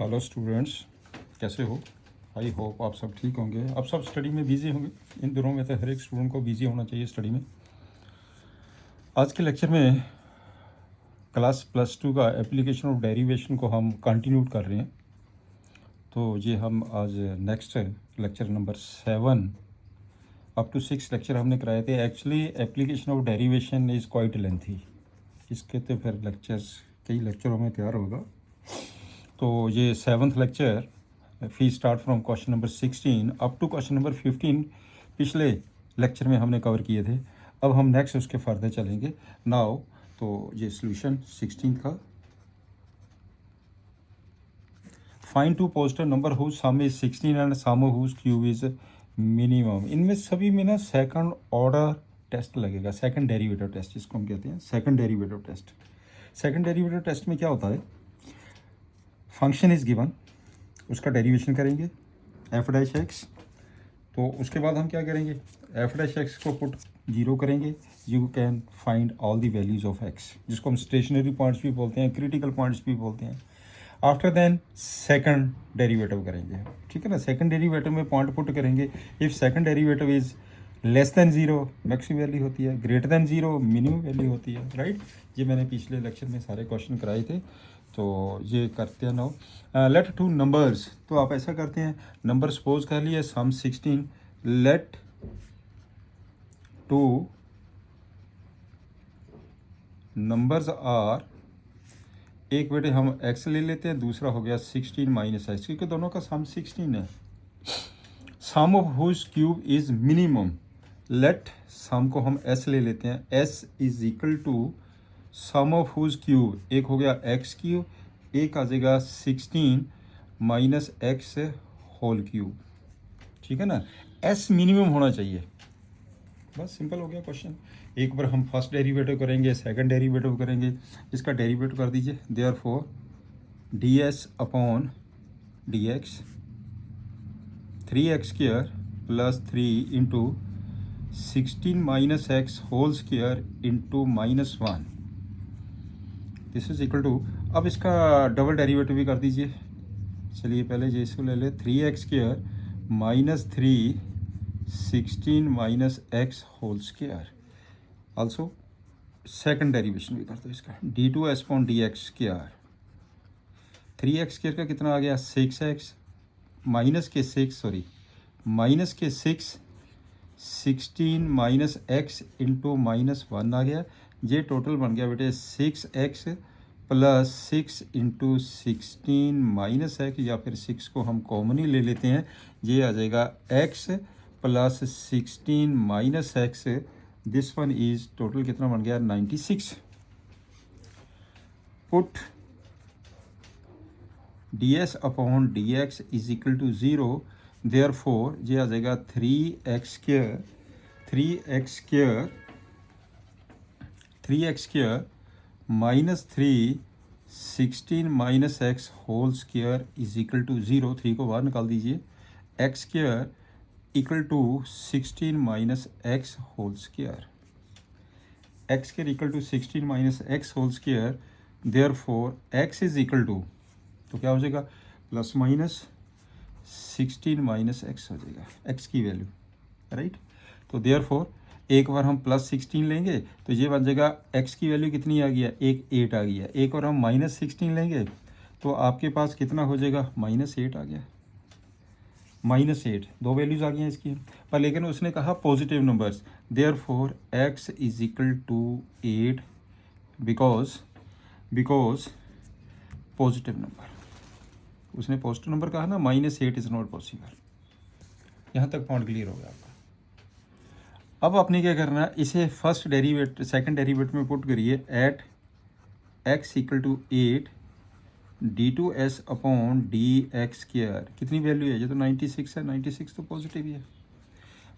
Hello students, कैसे हो? I hope आप सब ठीक होंगे। आप सब स्टडी में बिजी होंगे। इन दिनों में तो हर एक स्टूडेंट को बिजी होना चाहिए स्टडी में। आज के लेक्चर में क्लास +2 का एप्लीकेशन ऑफ डेरिवेशन को हम कंटिन्यू कर रहे हैं। तो ये हम आज next lecture number 7 up to 6 lecture हमने कराए थे। Actually application of derivation is quite lengthy, इसके तो फिर लेक्चर्स कई लेक्चरों में तैयार होगा। तो ये 7th lecture we start from question number 16 up to question number 15 पिछले लेक्चर में हमने कवर किए थे। अब हम नेक्स्ट उसके फर्दर चलेंगे नाउ। तो ये सॉल्यूशन 16 का, find two positive number whose sum is 16 and sum whose cube is minimum. इनमें सभी में ना सेकंड ऑर्डर टेस्ट लगेगा, सेकंड डेरिवेटिव टेस्ट जिसको हम कहते हैं second derivative test. Second derivative test में क्या होता है, फंक्शन इज गिवन, उसका डेरिवेशन करेंगे एफ डैश एक्स। तो उसके बाद हम क्या करेंगे, एफ डैश एक्स को पुट 0 करेंगे। You can find all the values of x, जिसको हम स्टेशनरी पॉइंट्स भी बोलते हैं, क्रिटिकल पॉइंट्स भी बोलते हैं। आफ्टर देन सेकंड डेरिवेटिव करेंगे, ठीक है ना। सेकंड डेरिवेटिव में पॉइंट पुट करेंगे। If second derivative is less than 0 maximum value होती है, ग्रेटर देन 0 मिनिमम वैल्यू होती है, राइट। ये मैंने पिछले लेक्चर में सारे क्वेश्चन कराए थे। तो ये करते हैं नाउ। लेट टू नंबर्स, तो आप ऐसा करते हैं, नंबर सपोज कर लिए सम 16, लेट टू नंबर्स आर, एक बेटे हम x ले लेते हैं, दूसरा हो गया 16 माइनस एक्स, क्योंकि दोनों का सम 16 है। Sum of whose cube is minimum, let sum को हम s ले लेते हैं, s is equal to sum of whose cube, एक हो गया एक्स क्यूब, एक आ जाएगा 16 माइनस एक्स होल क्यूब, ठीक है ना। s मिनिमम होना चाहिए, बस सिंपल हो गया क्वेश्चन। एक बार हम फर्स्ट डेरिवेटिव करेंगे, सेकंड डेरिवेटिव करेंगे, इसका डेरिवेटिव कर दीजिए। Therefore d s upon d x 3x² plus 3 into 16 minus x whole square into -1, this is equal to, अब इसका डबल डेरिवेटिव भी कर दीजिए। चलिए पहले ये इसको ले ले, 3x² minus 3 16 minus x whole square. Also second derivation भी कर दो इसका, d2s upon d x square. 3x² का कितना आ गया 6x, माइनस के 6 16 माइनस एक्स इंटू -1 आ गया। ये टोटल बन गया बेटे 6x plus 6 into 16 minus x, या फिर 6 को हम कॉमन ही ले लेते हैं, ये आ जाएगा x plus 16 minus x. This one is total कितना बन गया 96। Put ds upon dx is equal to 0, therefore ये आ जाएगा 3x² minus 3 16 minus x whole square is equal to 0। 3 को बाहर निकाल दीजिए, x² equal to 16 minus x whole square, x² equal to 16 minus x whole square. Therefore x is equal to, तो क्या हो जाएगा प्लस माइनस 16 माइनस एक्स हो जाएगा, x की वैल्यू, राइट। तो देयरफॉर एक बार हम प्लस 16 लेंगे तो ये बन जाएगा x की वैल्यू कितनी आ गया, 8 आ गया। एक और हम माइनस 16 लेंगे तो आपके पास कितना हो जाएगा -8 आ गया, -8, दो वैल्यूज आ गई हैं इसकी। पर लेकिन उसने कहा positive numbers, therefore x is equal to 8 because positive number, उसने पॉजिटिव नंबर कहा ना, -8 इज नॉट पॉसिबल। यहाँ तक पॉइंट क्लियर हो गया आपका। अब आपने क्या करना है, इसे फर्स्ट डेरिवेटिव सेकंड डेरिवेटिव में पुट करिए, at x equal to 8 d2s upon d x square, कितनी वैल्यू है, ये तो 96 है, 96 तो पॉजिटिव ही है।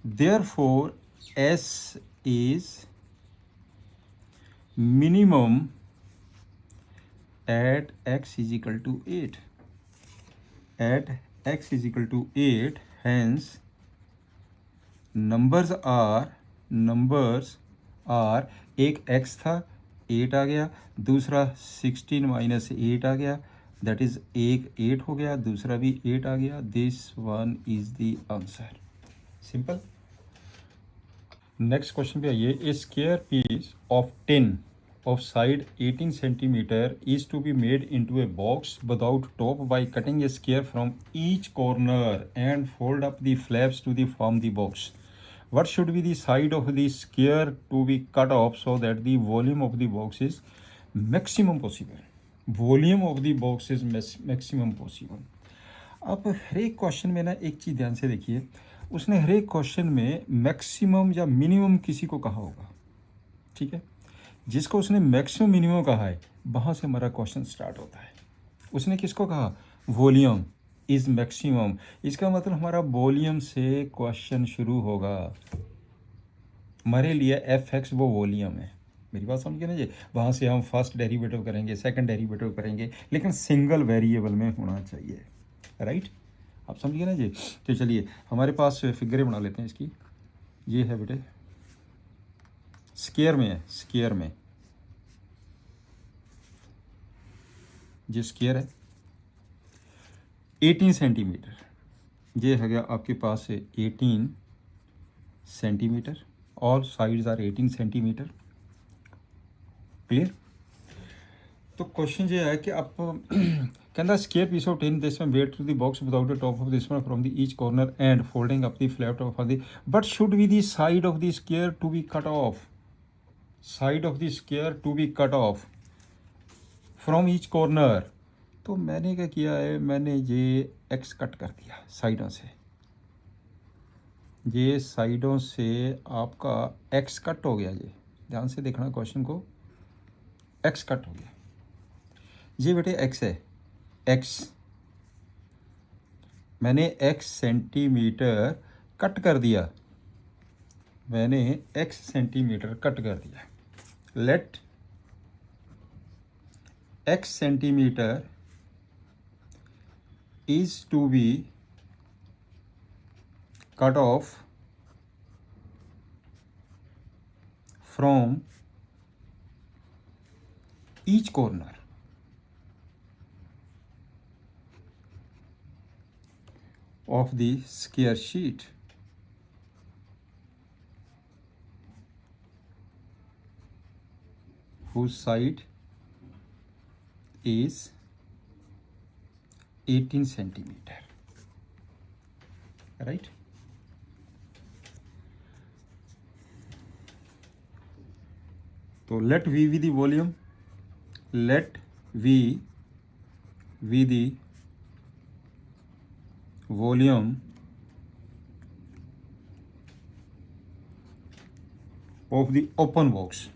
Therefore s is minimum at x is equal to 8, at x is equal to 8, hence numbers are एक x था 8 आ गया, दूसरा 16 माइनस 8 आ गया, दैट इज एक 8 हो गया, दूसरा भी 8 आ गया, this one is the answer. Simple. Next question पे आइए। A square piece of tin of side 18 centimeter is to be made into a box without top by cutting a square from each corner and fold up the flaps to the form the box. What should be the side of the square to be cut off so that the volume of the box is maximum possible? Volume of the box is maximum possible. अब हर एक question में ना एक चीज़ ध्यान से देखिए, उसने हर एक क्वेश्चन में मैक्सिमम या मिनिमम किसी को कहा होगा, ठीक है। जिसको उसने मैक्सिमम मिनिमम कहा है वहाँ से हमारा क्वेश्चन स्टार्ट होता है। उसने किसको कहा? Volume is maximum. इसका मतलब हमारा वॉल्यूम से क्वेश्चन शुरू होगा। हमारे लिए एफ एक्स वो वॉल्यूम है। मेरी बात समझ गए ना जी? वहाँ से हम फर्स्ट डेरिवेटिव करेंगे, सेकंड डेरिवेटिव करेंगे, लेकिन सिंगल वेरिएबल में होना चाहिए, राइट? आप समझ गए ना जी? तो चलिए हमारे पास फिगरें बना लेते हैं इसकी। ये है बेटे स्क्वायर में है, स्क्वायर में जो स्क्वायर है 18 सेंटीमीटर, ये है गया आपके पास 18 centimetre, all sides are 18 centimetre. Clear? तो क्वेश्चन ये है कि आप कहता square piece of tin this one wait to the box without the top of this one from the each corner and folding up the flap of the but should be the side of the square to be cut off, side of the square to be cut off from each corner. तो मैंने क्या किया है, मैंने ये x cut कर दिया साइडों से, ये साइडों से आपका एक्स कट हो गया। ये ध्यान से देखना क्वेश्चन को, एक्स कट हो गया। ये बेटे एक्स है, एक्स मैंने एक्स सेंटीमीटर कट कर दिया, मैंने एक्स सेंटीमीटर कट कर दिया। Let x centimetre is to be cut off from each corner of the square sheet whose side is 18 centimetre, right? तो let we the volume, let we the volume of the open box,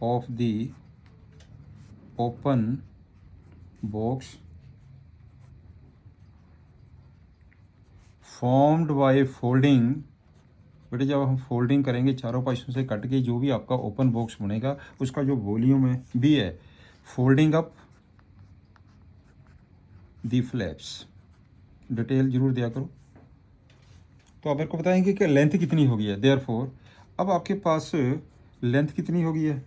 of the open box formed by folding. बेटे जब हम folding करेंगे चारों पासों से cut के जो भी आपका ओपन बॉक्स बनेगा उसका जो वॉल्यूम है भी है, folding up the flaps. Detail जरूर दिया करो। तो आप मेरे को बताएंगे कि लेंथ कितनी होगी है। देयरफॉर अब आपके पास लेंथ कितनी होगी है,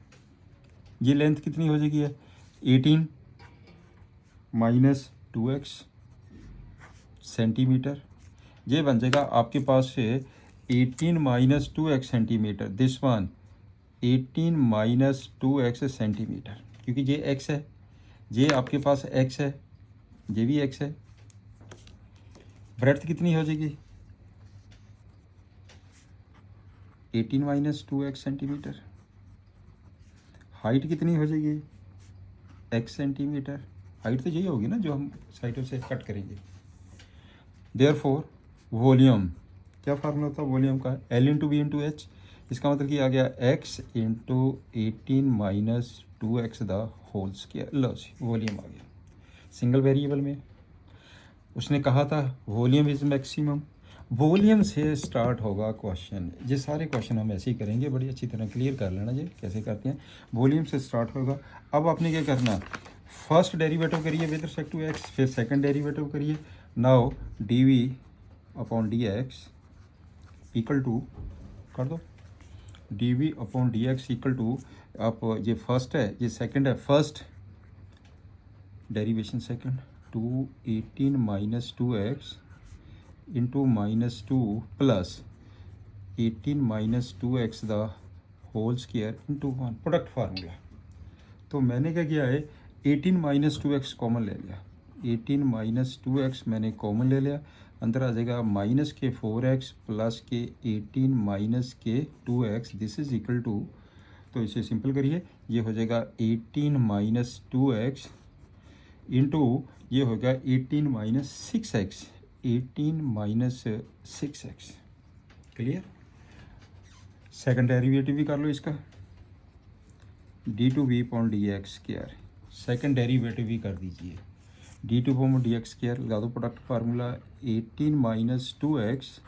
ये लेंथ कितनी हो जाएगी है 18 माइनस 2x सेंटीमीटर, ये बन जाएगा आपके पास से 18 minus 2x centimetre, this one 18 minus 2x centimetre, क्योंकि ये x है, ये आपके पास x है, ये भी x है। ब्रेड्थ कितनी हो जाएगी 18 माइनस 2x सेंटीमीटर। हाइट कितनी हो जाएगी x सेंटीमीटर। हाइट तो यही होगी ना जो हम साइडों से कट करेंगे। देयरफॉर वॉल्यूम, क्या फार्मूला था वॉल्यूम का, L into B into h. इसका मतलब कि आ गया x into 18 minus 2x the whole square. लो जी वॉल्यूम आ गया। सिंगल वेरिएबल में उसने कहा था वॉल्यूम इज मैक्सिमम, वॉल्यूम से स्टार्ट होगा क्वेश्चन। ये सारे क्वेश्चन हम ऐसे ही करेंगे, बड़ी अच्छी तरह क्लियर कर लेना जी कैसे करते हैं। वॉल्यूम से स्टार्ट होगा। अब आपने क्या करना, फर्स्ट डेरिवेटिव करिए विद रिस्पेक्ट टू एक्स, फिर सेकंड डेरिवेटिव करिए। Now d v upon d x equal to कर दो, d v upon d x equal to, आप ये फर्स्ट है ये सेकंड है, first derivation second, 218 minus 2x into -2 plus 18 minus 2x the whole square into 1, product formula. तो मैंने क्या किया है, 18 माइनस 2x कॉमन ले लिया, 18 माइनस 2x मैंने कॉमन ले लिया, अंदर आ जाएगा माइनस के 4x प्लस के 18 माइनस के 2x, this is equal to, तो इसे सिंपल करिए, ये हो जाएगा 18 माइनस 2x इंटू ये हो गया 18 minus 6x, 18 minus 6x। Clear. Second derivative भी कर लो इसका, d2v upon d x square, second derivative भी कर दीजिए, d2 upon d x square लगा दो, product formula 18 minus 2x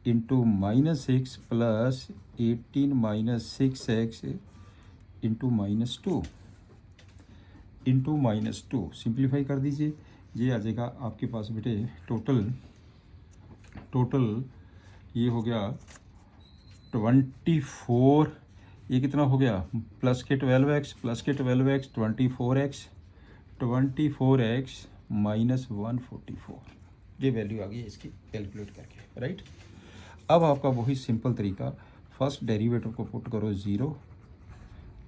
into -6 plus 18 minus 6x into -2 into -2, simplify कर दीजिए, ये आ जाएगा आपके पास बेटे टोटल ये हो गया 24, ये कितना हो गया, प्लस के 12x प्लस के 12x 24x माइनस 144, ये वैल्यू आ गई इसकी कैलकुलेट करके, राइट। अब आपका वही सिंपल तरीका, फर्स्ट डेरिवेटिव को पुट करो 0,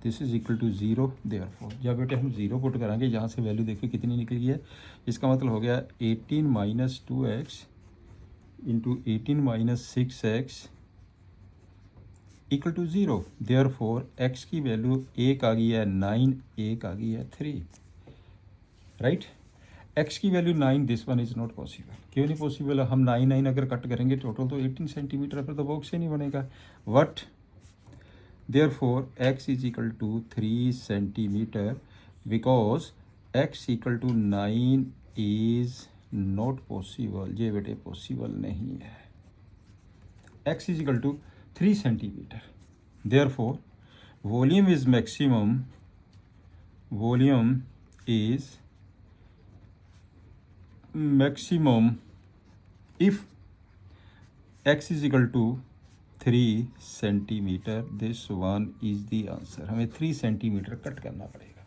this is equal to 0, therefore जब बेटे हम 0 पुट कराएंगे, यहाँ से वैल्यू देखिए कितनी निकली है, इसका मतलब हो गया 18 minus 2x into 18 minus 6x equal to 0, therefore x की वैल्यू एक आ गई है 9, एक आ गई है 3, राइट। x की value 9, this one is not possible, क्यों नहीं पॉसिबल है, हम 9 अगर कट करेंगे टोटल तो 18 सेंटीमीटर पर तो बॉक्स ही नहीं बनेगा, what therefore x is equal to 3 centimetre, because x equal to 9 is not possible, ये बेटे पॉसिबल नहीं है, x is equal to 3 centimetre, therefore volume is maximum, volume is maximum if x is equal to 3 centimetre, this one is the answer, हमें 3 centimetre cut करना पड़ेगा।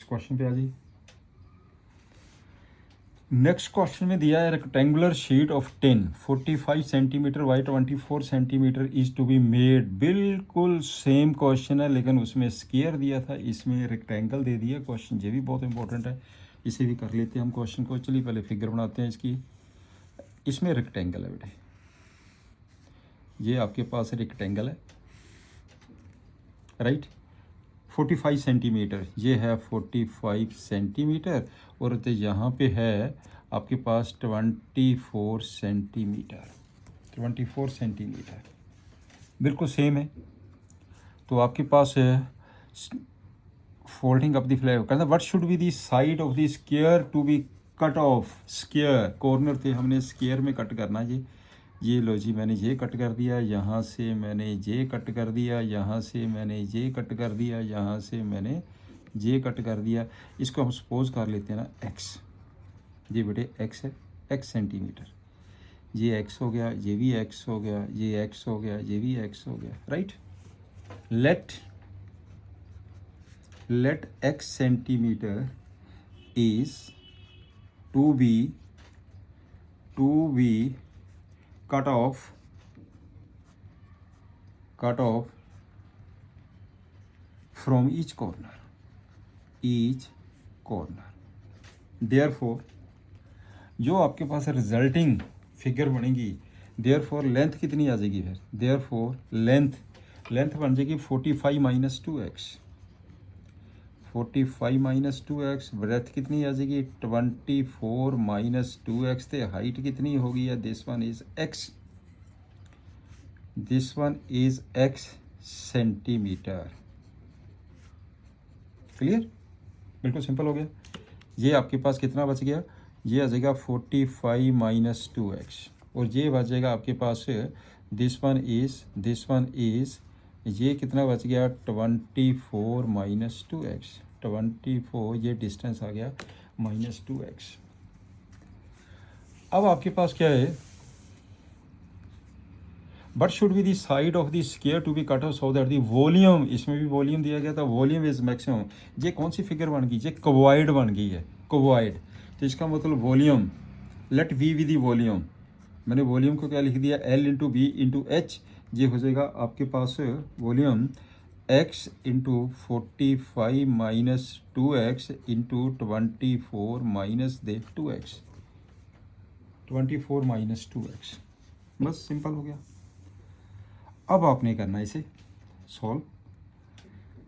Question पे आ जाइए। Next question में दिया है rectangular sheet of 10 45 centimetre by 24 centimetre is to be made, बिल्कुल same question है लेकिन उसमें स्क्वायर दिया था, इसमें रेक्टेंगल दे दिया। क्वेश्चन ये भी बहुत इंपॉर्टेंट है, इसे भी कर लेते हैं हम क्वेश्चन को। चलिए पहले फिगर बनाते हैं इसकी, इसमें रेक्टेंगल है बेटे, ये आपके पास रेक्टेंगल है, राइट। 45 सेंटीमीटर, ये है 45 सेंटीमीटर, और तो यहाँ पे है आपके पास 24 सेंटीमीटर, 24 सेंटीमीटर बिल्कुल सेम है। तो आपके पास फोल्डिंग अप द फ्लैग, कहता what should be the side of the square to be cut off, square corner थे, हमने स्क्वायर में कट करना जी, ये लो जी, मैंने ये कट कर दिया, यहाँ से मैंने ये कट कर दिया, यहाँ से मैंने ये कट कर दिया, यहाँ से मैंने ये कट कर दिया, इसको हम सपोज कर लेते हैं ना x, ये बेटे x है, x सेंटीमीटर, ये x हो गया, ये भी x हो गया, ये x हो गया, ये भी x हो गया, right. let x centimeter is to be cut off from each corner, therefore जो आपके पास रिजल्टिंग फिगर बनेगी, देयरफॉर लेंथ कितनी आ जाएगी फिर, देयरफॉर लेंथ बन जाएगी 45 minus 2x, 45 minus 2x, breath कितनी आ जाएगी 24 माइनस 2x, थे हाइट कितनी होगी है, this one is x centimetre. Clear, बिल्कुल सिंपल हो गया। ये आपके पास कितना बच गया, ये आ जाएगा 45 माइनस 2x, और ये बच जाएगा आपके पास दिस वन इज ये कितना बच गया 24 माइनस 2x, 24 ये डिस्टेंस आ गया माइनस 2x। अब आपके पास क्या है, but should be the side of the square to be cut off so that the volume, इसमें भी वॉल्यूम दिया गया था, वॉल्यूम इज मैक्सिमम। ये कौन सी फिगर बन गई? ये क्वॉइड बन गई है, क्वॉइड। तो इसका मतलब volume, let we the volume, मैंने वॉल्यूम को क्या लिख दिया? L into B into h. ये हो जाएगा आपके पास volume x into 45 minus 2x into 24 minus 2x, 24 minus 2x। बस सिंपल हो गया। अब आपने करना है इसे सॉल्व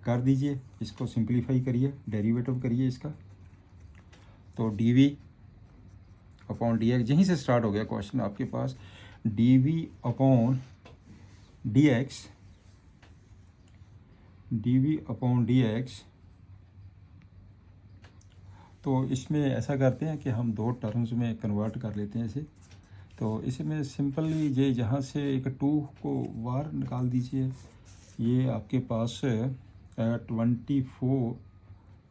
कर दीजिए, इसको सिंप्लीफाई करिए, डेरिवेटिव करिए इसका। तो डी अपॉन डी एक्स, यहीं से स्टार्ट हो गया क्वेश्चन आपके पास। D v upon d x, d v upon d x. तो इसमें ऐसा करते हैं कि हम दो टर्म्स में कन्वर्ट कर लेते हैं इसे। तो इसमें सिंपली ये यहाँ से एक 2 को बाहर निकाल दीजिए। ये आपके पास 24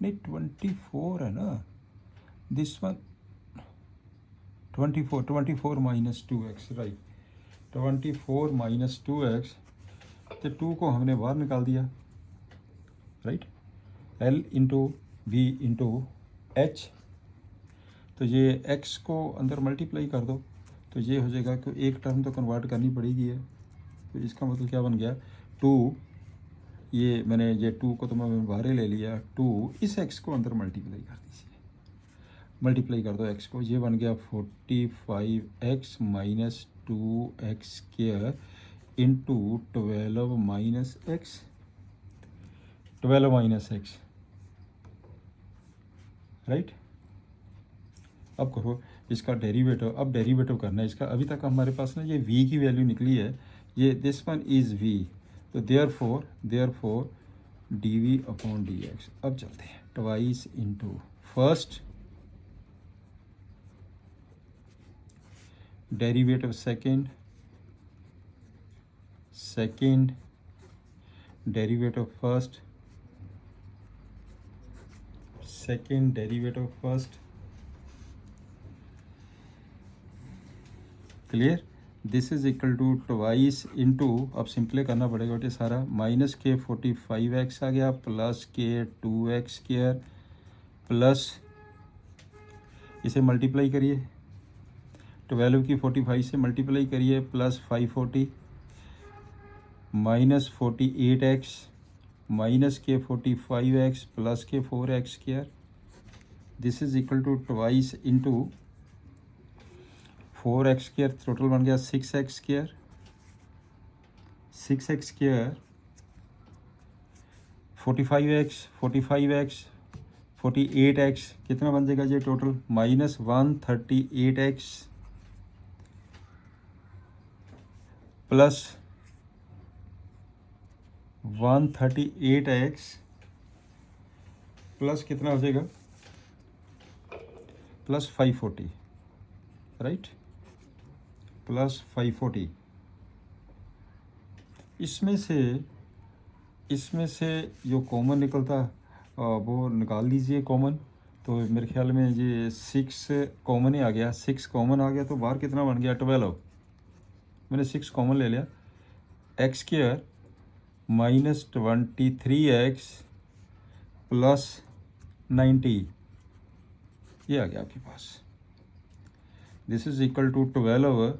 नहीं 24 है ना, this one 24 minus 2x, right. 24 minus 2x, तो 2 को हमने बाहर निकाल दिया, right. L into B into H. तो ये x को अंदर मल्टीप्लाई कर दो, तो ये हो जाएगा कि एक टर्म तो कन्वर्ट करनी पड़ेगी है। तो इसका मतलब क्या बन गया? 2, ये मैंने ये 2 को तो मैं बाहर ही ले लिया, 2 इस x को अंदर मल्टीप्लाई कर दीजिए, मल्टीप्लाई कर दो x को। ये बन गया 45x minus 2x square into 12 minus x, 12 minus x, right. अब करो इसका डेरिवेटिव। अब डेरिवेटिव करना है इसका। अभी तक हमारे पास ना ये v की वैल्यू निकली है, ये दिस वन इज़ v। तो therefore d v upon d x. अब चलते हैं twice into first derivative second derivative first, second derivative first. Clear? This is equal to twice into, अब सिंपली करना पड़ेगा बेटे सारा, माइनस के 45x आ गया प्लस के 2x स्क्वायर प्लस, इसे मल्टीप्लाई करिए, 12 की 45 से मल्टीप्लाई करिए, प्लस 540 माइनस 48x माइनस के 45x प्लस के 4x square. This is equal to twice into 4x square, total बन गया 6x square, 6x square 45x 48x कितना बन जाएगा ये total? Minus 138x plus 138x plus कितना हो जाएगा? Plus 540, right, plus 540। इसमें से जो कॉमन निकलता वो निकाल लीजिए कॉमन। तो मेरे ख्याल में ये 6 कॉमन ही आ गया, 6 कॉमन आ गया, तो बाहर कितना बन गया? 12। मैंने 6 कॉमन ले लिया, x square minus 23x plus 90, ये आ गया आपके पास। This is equal to 12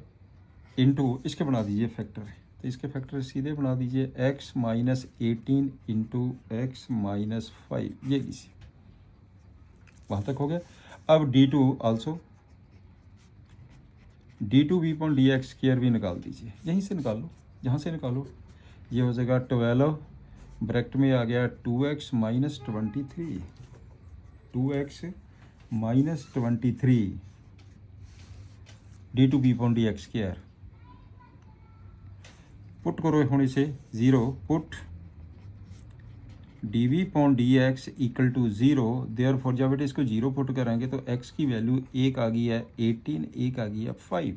into, इसके बना दीजिए फैक्टर, तो इसके फैक्टर सीधे बना दीजिए, x minus 18 into x minus 5, ये लीजिए, वहाँ तक हो गया। अब d2 also, d2 v upon d x square भी निकाल दीजिए, यहीं से निकाल लो, यहाँ से निकालो। ये हो जाएगा 12 ब्रैकेट में आ गया 2x minus 23, 2x minus 23 d2 v upon d x square. Put करो हूँ इसे 0, put d v upon d x equal to 0। Therefore जब बेटे इसको 0 पुट करेंगे तो x की वैल्यू एक आ गई है 18, एक आ गई है 5।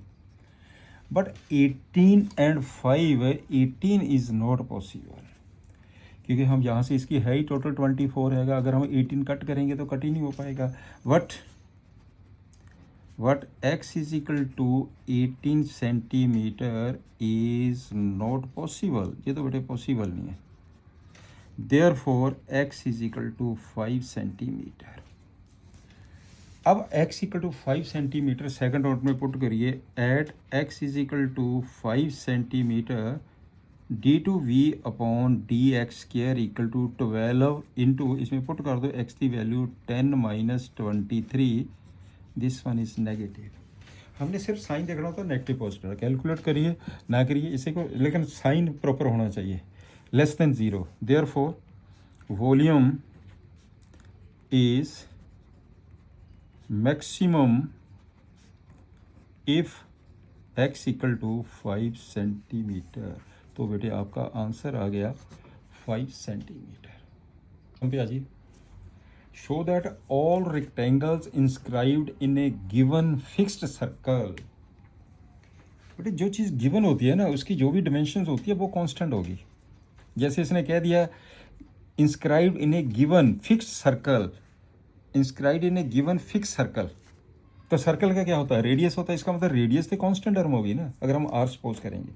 But 18 and 5, 18 is not possible, क्योंकि हम यहाँ से इसकी है ही टोटल 24 हैगा। अगर हम 18 कट करेंगे तो कट ही नहीं हो पाएगा। But what x is equal to 18 centimetre is not possible, ये तो बेटे पॉसिबल नहीं है। Therefore x is equal to 5 centimetre. अब x equal to 5 centimetre second order में पुट करिए, at x is equal to 5 centimetre d two v upon d x square equal to 12 into, इसमें put कर दो x की value 10 minus 23, this one is negative. हमने सिर्फ sign देखना होता है, नेगेटिव पॉजिटिव कैलकुलेट करिए ना करिए इसे को, लेकिन साइन प्रॉपर होना चाहिए, less than zero. Therefore volume is maximum if x equal to 5 centimetre. तो बेटे आपका आंसर आ गया 5 सेंटीमीटर। हम पे आ जाइए, show that all rectangles inscribed in a given fixed circle. बेटे जो चीज़ गिवन होती है ना, उसकी जो भी डिमेंशंस होती है वो कांस्टेंट होगी। जैसे इसने कह दिया inscribed in a given fixed circle, inscribed in a given fix circle, तो सर्कल का क्या होता है, रेडियस होता है, इसका मतलब रेडियस तो कांस्टेंट टर्म होगी ना, अगर हम आर सपोज करेंगे।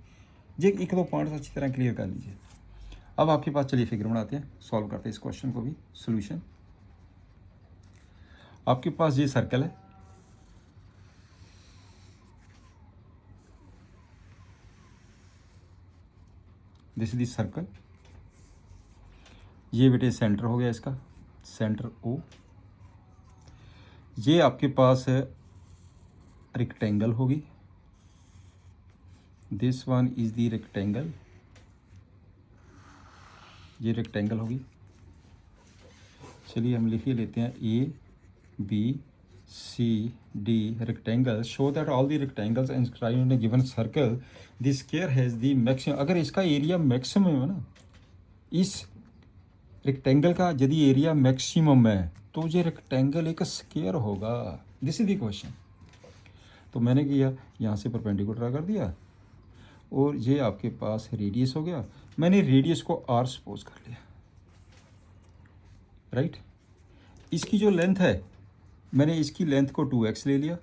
ये एक दो पॉइंट्स अच्छी तरह क्लियर कर लीजिए। अब आपके पास चलिए फिगर बनाते हैं, सॉल्व करते हैं इस क्वेश्चन को भी। सोल्यूशन, आपके पास ये सर्कल है, दिस इज द सर्कल, ये बेटे सेंटर हो गया इसका, सेंटर ओ। ये आपके पास रेक्टेंगल होगी, this one is the rectangle, ये रेक्टेंगल होगी। चलिए हम लिख ही लेते हैं A B C D rectangle, show that all the rectangles inscribed in a given circle the square has the maximum. अगर इसका एरिया मैक्सिमम है ना, इस रेक्टेंगल का यदि एरिया मैक्सिमम है तो ये रेक्टेंगल एक स्क्वायर होगा। This is the question. तो मैंने किया, यहाँ से परपेंडिकुलर ड्रा कर दिया और ये आपके पास रेडियस हो गया, मैंने रेडियस को आर सपोज कर लिया, राइट। इसकी जो लेंथ है, मैंने इसकी लेंथ को 2x ले लिया,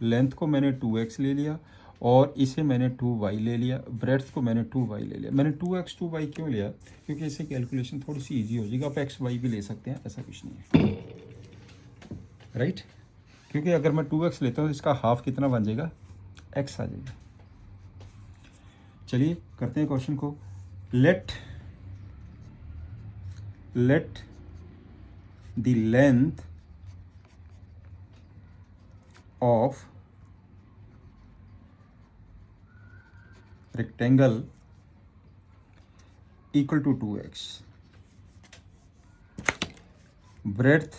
लेंथ को मैंने 2x ले लिया और इसे मैंने 2y ले लिया, ब्रेड्थ को मैंने 2y ले लिया। मैंने 2x 2y क्यों लिया, क्योंकि इससे कैलकुलेशन थोड़ी सी इजी हो जाएगी। आप x y भी ले सकते हैं, ऐसा कुछ नहीं है, राइट। क्योंकि अगर मैं 2x लेता हूँ तो इसका हाफ कितना बन जाएगा, x आ जाएगा। चलिए करते हैं क्वेश्चन को। Let the length of rectangle equal to 2x, breadth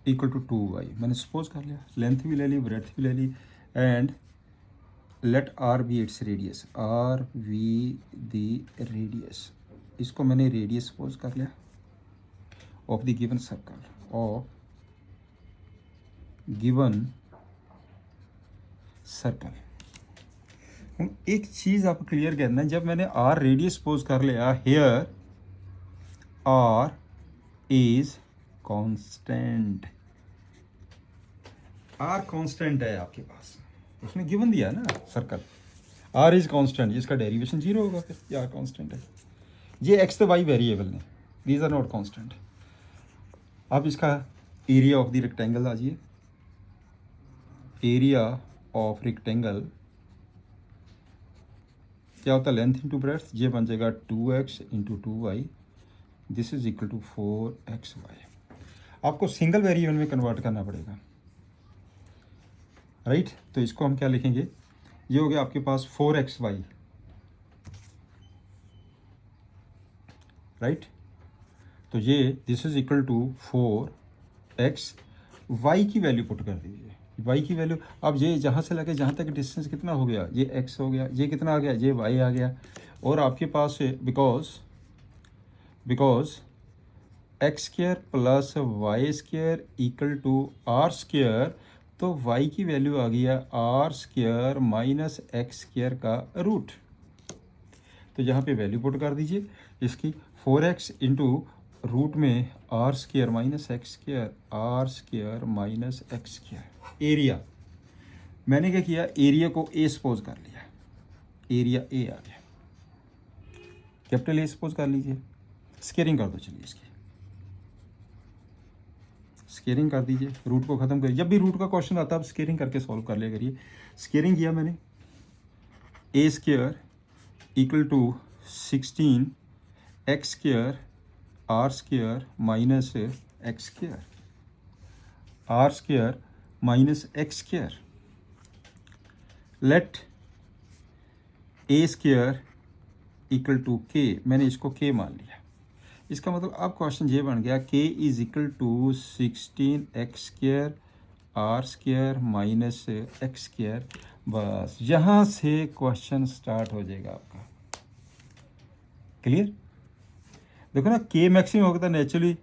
equal to 2y। मैंने सपोज कर लिया, लेंथ भी ले ली, ब्रेड्थ भी ले ली, and let r be its radius, r be the radius, इसको मैंने रेडियस सपोज कर लिया of the given circle, of given circle. हम एक चीज़ आप क्लियर करना है, जब मैंने आर रेडियस सपोज कर लिया, here r is constant, r constant है आपके पास, उसने गिवन दिया है ना सर्कल, आर इज कांस्टेंट, इसका डेरिवेशन 0 होगा, फिर ये आर कांस्टेंट है। ये एक्स तो वाई वेरिएबल ने, दीज आर नॉट कांस्टेंट। अब इसका एरिया ऑफ द रेक्टेंगल आ जाइए, एरिया ऑफ रेक्टेंगल क्या होता है, लेंथ इंटू ब्रेड्थ, ये बन जाएगा 2x इंटू 2y, this is equal to 4xy। आपको सिंगल वेरिएबल में कन्वर्ट करना पड़ेगा, राइट। तो इसको हम क्या लिखेंगे, ये हो गया आपके पास 4xy, राइट। तो ये this is equal to 4x, y की वैल्यू पुट कर दीजिए, y की वैल्यू। अब ये जहाँ से लगे जहाँ तक डिस्टेंस कितना हो गया, ये x हो गया, ये कितना आ गया, ये y आ गया, और आपके पास because x square plus Y square equal to r square, तो y की वैल्यू आ गई है r square minus x square का रूट। तो यहाँ पे वैल्यू पुट कर दीजिए इसकी, 4x इंटू रूट में r square minus x square, are square minus x square. Area मैंने क्या किया, एरिया को ए सपोज कर लिया, एरिया ए आ गया, कैपिटल ए सपोज कर लीजिए, स्केयरिंग कर दो, चलिए इसकी स्केयरिंग कर दीजिए, रूट को ख़त्म करिए। जब भी रूट का क्वेश्चन आता है आप स्केयरिंग करके सॉल्व कर लिया करिए। स्केयरिंग किया मैंने, a square equal to 16 x square are square minus x square, are square minus x square. Let a square equal to k, मैंने इसको के मान लिया। इसका मतलब अब क्वेश्चन ये बन गया k is equal to 16 x square are square minus x square. बस यहाँ से क्वेश्चन स्टार्ट हो जाएगा आपका। क्लियर? देखो ना, के मैक्सिमम होगा तो नेचुरली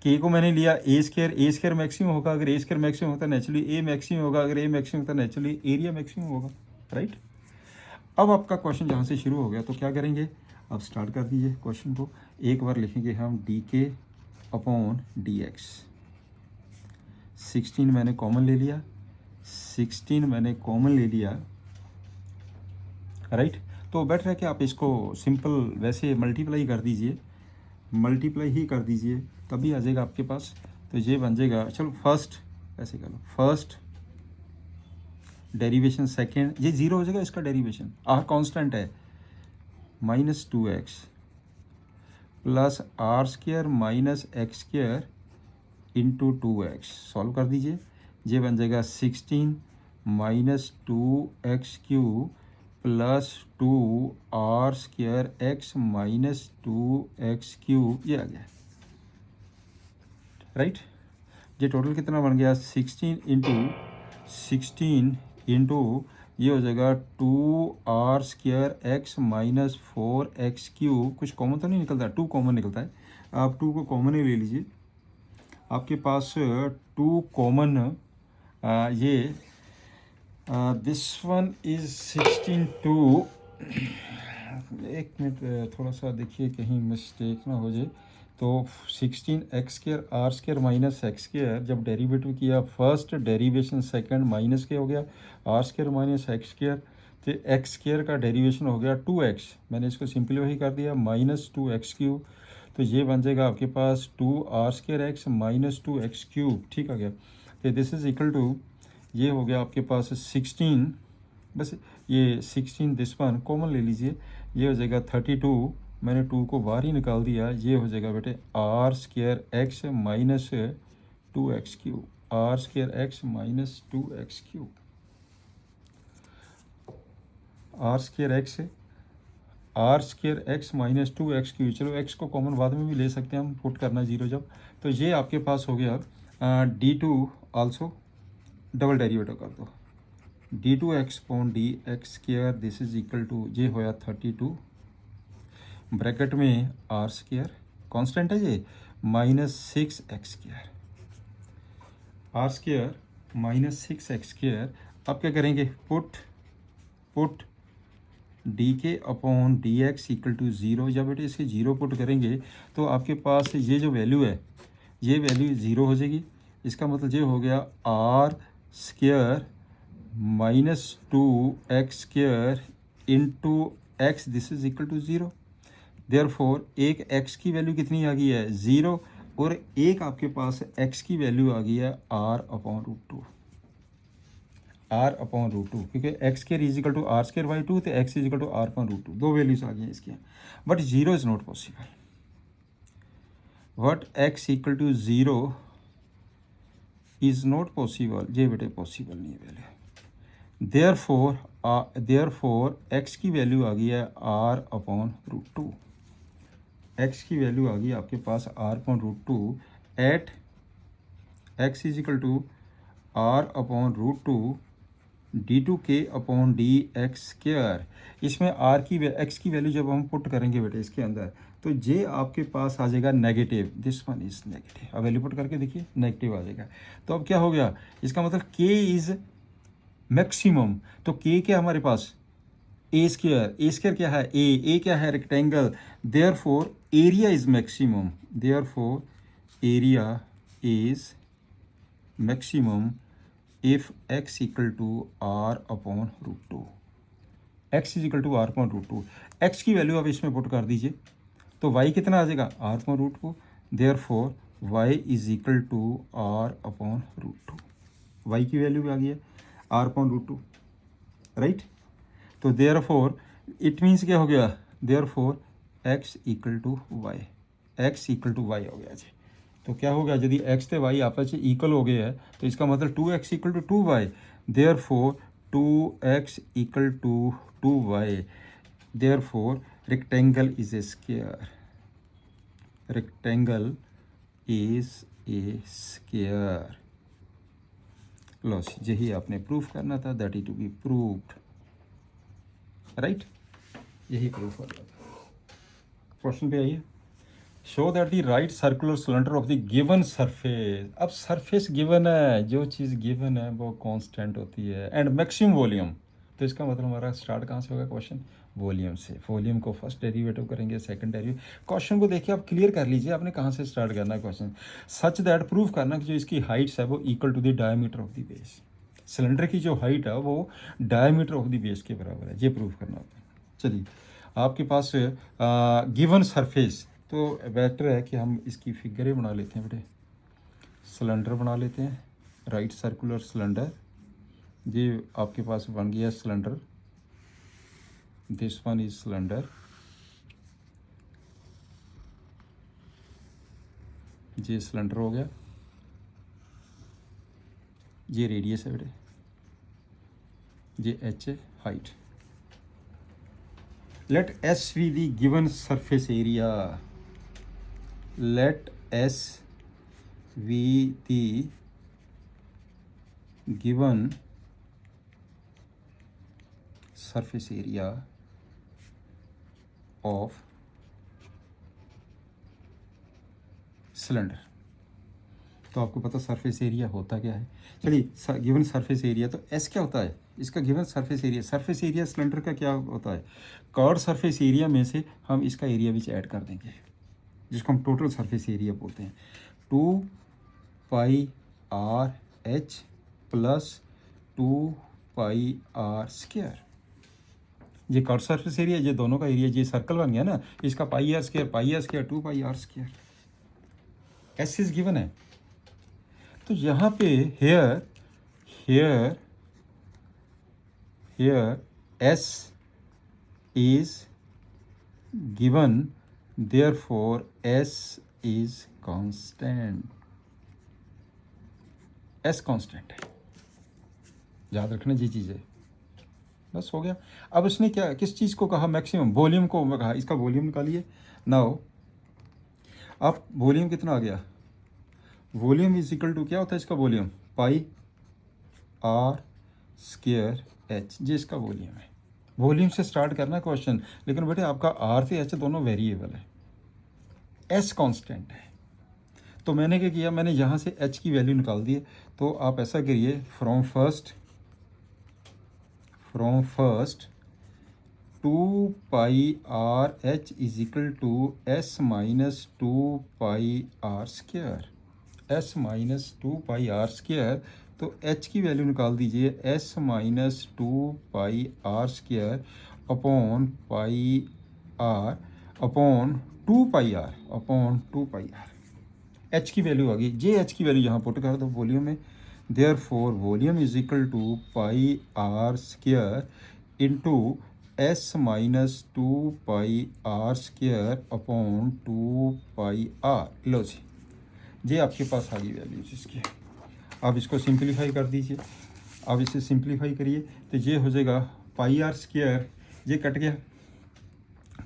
के को मैंने लिया ए स्क्र मैक्सिमम होगा, अगर ए स्क्र मैक्सिमम होता है नेचुरली ए मैक्सिमम होगा, अगर ए मैक्सिमम होता है नेचुरली एरिया मैक्सिमम होगा, राइट। अब आपका क्वेश्चन जहाँ से शुरू हो गया तो क्या करेंगे, अब स्टार्ट कर दीजिए क्वेश्चन को। एक बार लिखेंगे हम डी के अपॉन डी एक्स। 16 मैंने कॉमन ले लिया, 16 मैंने कॉमन ले लिया, राइट। तो बेटर है कि आप इसको सिंपल वैसे मल्टीप्लाई कर दीजिए, मल्टीप्लाई ही कर दीजिए, तभी आ जाएगा आपके पास। तो ये बन जाएगा, चलो फर्स्ट ऐसे कर लो, फर्स्ट डेरिवेशन सेकेंड, ये जीरो हो जाएगा इसका डेरिवेशन, आर कांस्टेंट है, minus 2x plus r square minus x square into 2x। Solve कर दीजिए, ये बन जाएगा 16 minus 2x cube plus 2 r square x minus 2x cube, ये आ गया, राइट। ये टोटल कितना बन गया, 16 इंटू ये हो जाएगा 2r square x minus 4x Q. कुछ कॉमन तो नहीं निकलता, 2 कॉमन निकलता है, आप 2 को कॉमन ही ले लीजिए। आपके पास 2 कॉमन, ये दिस वन इज 16 2, एक मिनट थोड़ा सा देखिए कहीं मिस्टेक ना हो जाए। तो 16 x square are square minus x square, जब डेरिवेटिव किया फर्स्ट डेरिवेशन सेकंड माइनस के हो गया are square minus x square, तो एक्स स्क्र का डेरिवेशन हो गया 2x, मैंने इसको सिंपलीफाई कर दिया माइनस 2x क्यूब। तो ये बन जाएगा आपके पास 2r square x minus 2x cube, ठीक आ गया। तो दिस इज इक्वल टू, ये हो गया आपके पास 16, बस ये 16 दिस वन कॉमन ले लीजिए, ये हो जाएगा 32, मैंने 2 को बाहर ही निकाल दिया, ये हो जाएगा बेटे r square x minus 2x cube, r square x minus 2x cube, r square x minus 2x cube. चलो एक्स को कॉमन बाद में भी ले सकते हैं हम, पुट करना जीरो जब। तो ये आपके पास हो गया d2 आल्सो डबल डेरिवेटिव कर दो, d2x upon d x square, this is equal to, ये होया 32 ब्रैकेट में आर स्क्र कॉन्स्टेंट है ये minus 6x square, are square minus 6x square. अब क्या करेंगे, पुट डी के upon d x equal to 0। जब बेटे इसे 0 पुट करेंगे तो आपके पास ये जो वैल्यू है, ये वैल्यू 0 हो जाएगी। इसका मतलब ये हो गया are square minus 2x square into x, this is equal to 0। Therefore एक x की वैल्यू कितनी आ गई है 0, और एक आपके पास x की वैल्यू आ गई है r upon root 2, r upon root 2, क्योंकि x square is equal to r square by 2, तो x is equal to r upon root 2, दो वैल्यूज आ गई हैं इसकी। But 0 is not possible, what x equal to 0 is not possible, ये बेटे possible नहीं है वैल्यू। देयरफॉर x की वैल्यू आ गई है r अपॉन रूट 2, x की वैल्यू आ गई आपके पास r upon root 2 at x is equal to r upon root 2 d2k upon d x square. इसमें x की वैल्यू जब हम पुट करेंगे बेटे इसके अंदर, तो ये आपके पास आ जाएगा negative, this one is negative. अब वैल्यू पुट करके देखिए नेगेटिव आ जाएगा। तो अब क्या हो गया, इसका मतलब k इज मैक्सिमम। तो k क्या हमारे पास, ए स्क्र क्या है, ए क्या है rectangle, therefore area is maximum, therefore area is maximum if x equal to r upon root two, x is equal to r upon root two. X की value आप इसमें पुट कर दीजिए तो y कितना आ जाएगा, r upon root two, therefore y is equal to r upon root two. y की वैल्यू आ गई है r upon root two, right. तो देयरफॉर इट मीन्स क्या हो गया, therefore x equal to y, x equal to y हो गया जी। तो क्या हो गया, यदि x ते y आपस में इक्वल हो गया है तो इसका मतलब 2x equal to 2y, therefore 2x equal to 2y, therefore rectangle is a square, rectangle is a square. लो यही आपने प्रूफ करना था, that is to be proved, right. यही प्रूफ हो गया था। क्वेश्चन पे आइए, show that the right circular cylinder of the given surface. अब सरफेस गिवन है, जो चीज़ गिवन है वो कांस्टेंट होती है, एंड मैक्सिमम वॉल्यूम। तो इसका मतलब हमारा स्टार्ट कहाँ से होगा क्वेश्चन, वॉल्यूम से। वॉल्यूम को फर्स्ट डेरिवेटिव करेंगे, सेकंड डेरिवेटिव। क्वेश्चन को देखिए आप क्लियर कर लीजिए आपने कहाँ से स्टार्ट करना है क्वेश्चन। सच दैट प्रूव करना कि जो इसकी हाइट्स है वो equal to the diameter of the base. Cylinder की जो हाइट है वो डायमीटर ऑफ द बेस के बराबर है, ये प्रूव करना होता है। चलिए आपके पास गिवन सरफेस, तो बेटर है कि हम इसकी फिगरें बना लेते हैं बेटे। सिलेंडर बना लेते हैं, राइट सर्कुलर सिलेंडर, ये आपके पास बन गया cylinder, this one is cylinder, ये सिलेंडर हो गया, ये रेडियस है बेटे, ये h है height. Let s be the given surface area, let S be the given surface area of cylinder. तो आपको पता सरफेस एरिया होता क्या है। चलिए गिवन सरफेस एरिया, तो S क्या होता है इसका, given surface area. Surface area cylinder का क्या होता है, कर्व सरफेस एरिया में से हम इसका एरिया भी ऐड कर देंगे, जिसको हम टोटल सरफेस एरिया बोलते हैं। 2 pi R H plus 2 pi are square. ये कर्व सरफेस एरिया, ये दोनों का एरिया, ये सर्कल बन गया ना, इसका pi are square 2 pi are square. S is given है, तो यहाँ पे here here here s is given, therefore s is constant, s constant है, याद रखना ये चीज़ है। बस हो गया। अब इसने क्या किस चीज़ को कहा, मैक्सिमम वॉल्यूम को कहा, इसका वॉल्यूम निकालिए। नाउ अब वॉल्यूम कितना आ गया, वॉल्यूम इज इक्वल टू क्या होता है इसका volume, pi are square h, ये इसका वॉल्यूम है। वॉल्यूम से स्टार्ट करना क्वेश्चन, लेकिन बेटे आपका आर से एच दोनों वेरिएबल है, एस कांस्टेंट है। तो मैंने क्या किया, मैंने यहाँ से एच की वैल्यू निकाल दी है। तो आप ऐसा करिए, from first 2 pi R H is equal to S minus 2 pi are square, s minus 2 pi are square. तो एच की वैल्यू निकाल दीजिए, S minus 2 pi are square upon pi r upon 2 pi r upon 2 pi are. H की value आ गई, जे h की value यहाँ पुट कर दो वॉल्यूम में, therefore volume is equal to pi are square into s minus 2 pi are square upon 2 pi r. लो जी, ये आपके पास आ गई वैल्यू इसकी। आप इसको सिंप्लीफाई कर दीजिए, आप इसे सिंप्लीफाई करिए तो ये हो जाएगा पाई आर स्क्वायर, ये कट गया,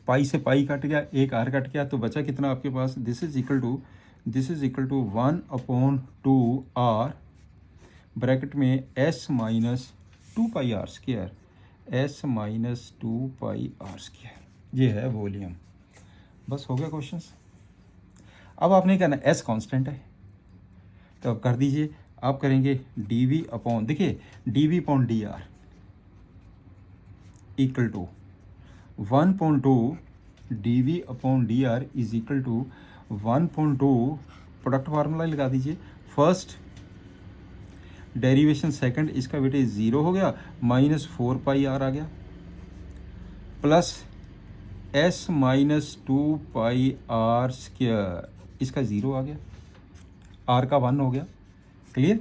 पाई से पाई कट गया, एक आर कट गया, तो बचा कितना आपके पास, this is equal to 1 upon 2 r bracket में s minus 2 pi are square, s minus 2 pi are square. ये है वॉल्यूम। बस हो गया क्वेश्चन। अब आपने कहना एस कांस्टेंट है, तो अब कर दीजिए, आप करेंगे डी वी अपॉन, देखिए d v upon D R equal to 1.2 d v upon D r is equal to 1.2, product formula लगा दीजिए, फर्स्ट डेरिवेशन सेकंड, इसका बेटे 0 हो गया, -4 पाई आर आ गया, plus s -2 pi are square, इसका 0 आ गया, आर का 1 हो गया। क्लियर?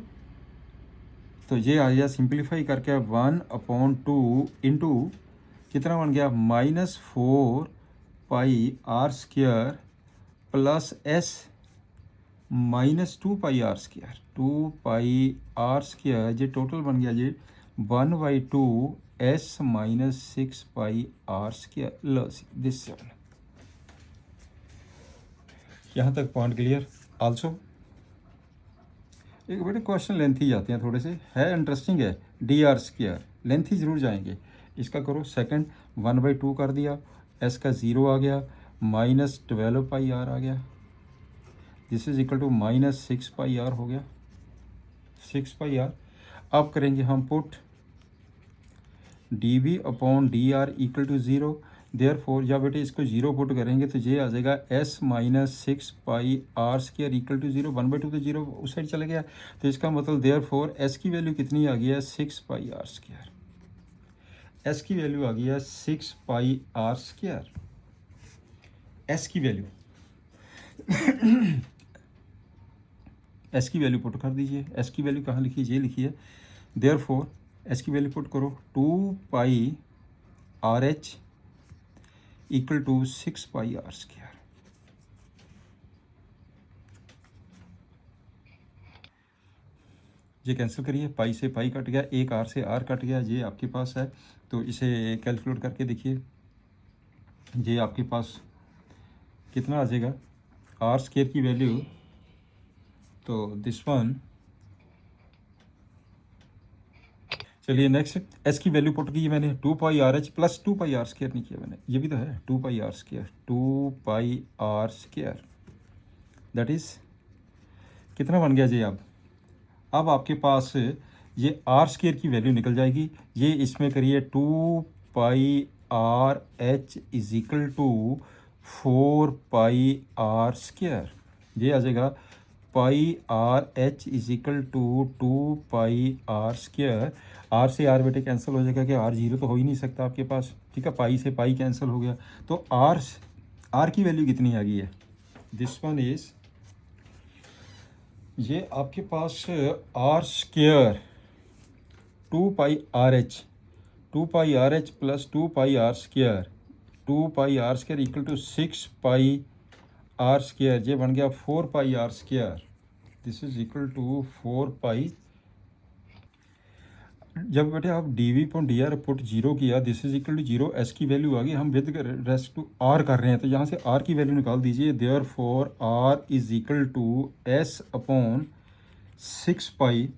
तो ये आ गया सिंप्लीफाई करके 1/2 इंटू कितना बन गया, -4 pi are square plus s -2 pi are square, 2 pi are square, ये टोटल बन गया जी 1/2 एस -6 पाई आर स्क्वायर। लो दिस सेवन, यहाँ तक पॉइंट क्लियर। आल्सो एक बेटे क्वेश्चन लेंथी जाते हैं थोड़े से, है इंटरेस्टिंग है, डी आर स्क्वायर लेंथी जरूर जाएंगे। इसका करो सेकंड 1/2 कर दिया, एस का 0 आ गया, -12 पाई आर आ गया, this is equal to -6 pi r हो गया, 6 पाई आर। अब करेंगे हम put d v upon D R equal to 0, therefore जब बेटे इसको 0 पुट करेंगे तो ये आ जाएगा s -6 pi are square equal to 0, 1/2 तो 0 उस साइड चले गया, तो इसका मतलब देयरफॉर एस की वैल्यू कितनी आ गई है, 6 पाई आर स्क्वायर, एस की वैल्यू आ गई है 6 पाई आर स्क्वायर, एस की वैल्यू एस की वैल्यू पुट कर दीजिए, एस की वैल्यू कहाँ लिखी है, ये लिखी है, देयरफॉर एस की वैल्यू पुट करो 2 pi are h equal to 6 pi are square. ये कैंसिल करिए, पाई से पाई कट गया, एक आर से आर कट गया, ये आपके पास है, तो इसे कैलकुलेट करके देखिए, ये आपके पास कितना आ जाएगा, आर स्क्वायर की वैल्यू, तो दिस वन, चलिए नेक्स्ट, एस की वैल्यू पुट की है मैंने 2 pi R H plus 2 pi are square नहीं किया मैंने, ये भी तो है 2 pi are square, 2 pi are square, that is कितना बन गया जी। अब आपके पास ये आर स्क्वायर की वैल्यू निकल जाएगी, ये इसमें करिए 2 pi R H is equal to 4 pi are square, ये आ जाएगा pi R H is equal to 2 pi are square, R से आर बेटे कैंसिल हो जाएगा कि आर 0 तो हो ही नहीं सकता आपके पास, ठीक है, पाई से पाई कैंसिल हो गया, तो आर की वैल्यू कितनी आ गई है, दिस वन इज, ये आपके पास R square 2 pi are H, 2 pi R H plus 2 pi are square, 2 pi are square equal to 6 pi are square, ये बन गया 4 pi are square, this is equal to 4 pi. जब बेटे आप D V point D R put 0 किया, this is equal to 0, S की value आ गई, हम विद रेस्ट टू आर कर रहे हैं, तो यहाँ से आर की वैल्यू निकाल दीजिए, therefore r is equal to s upon 6 pi,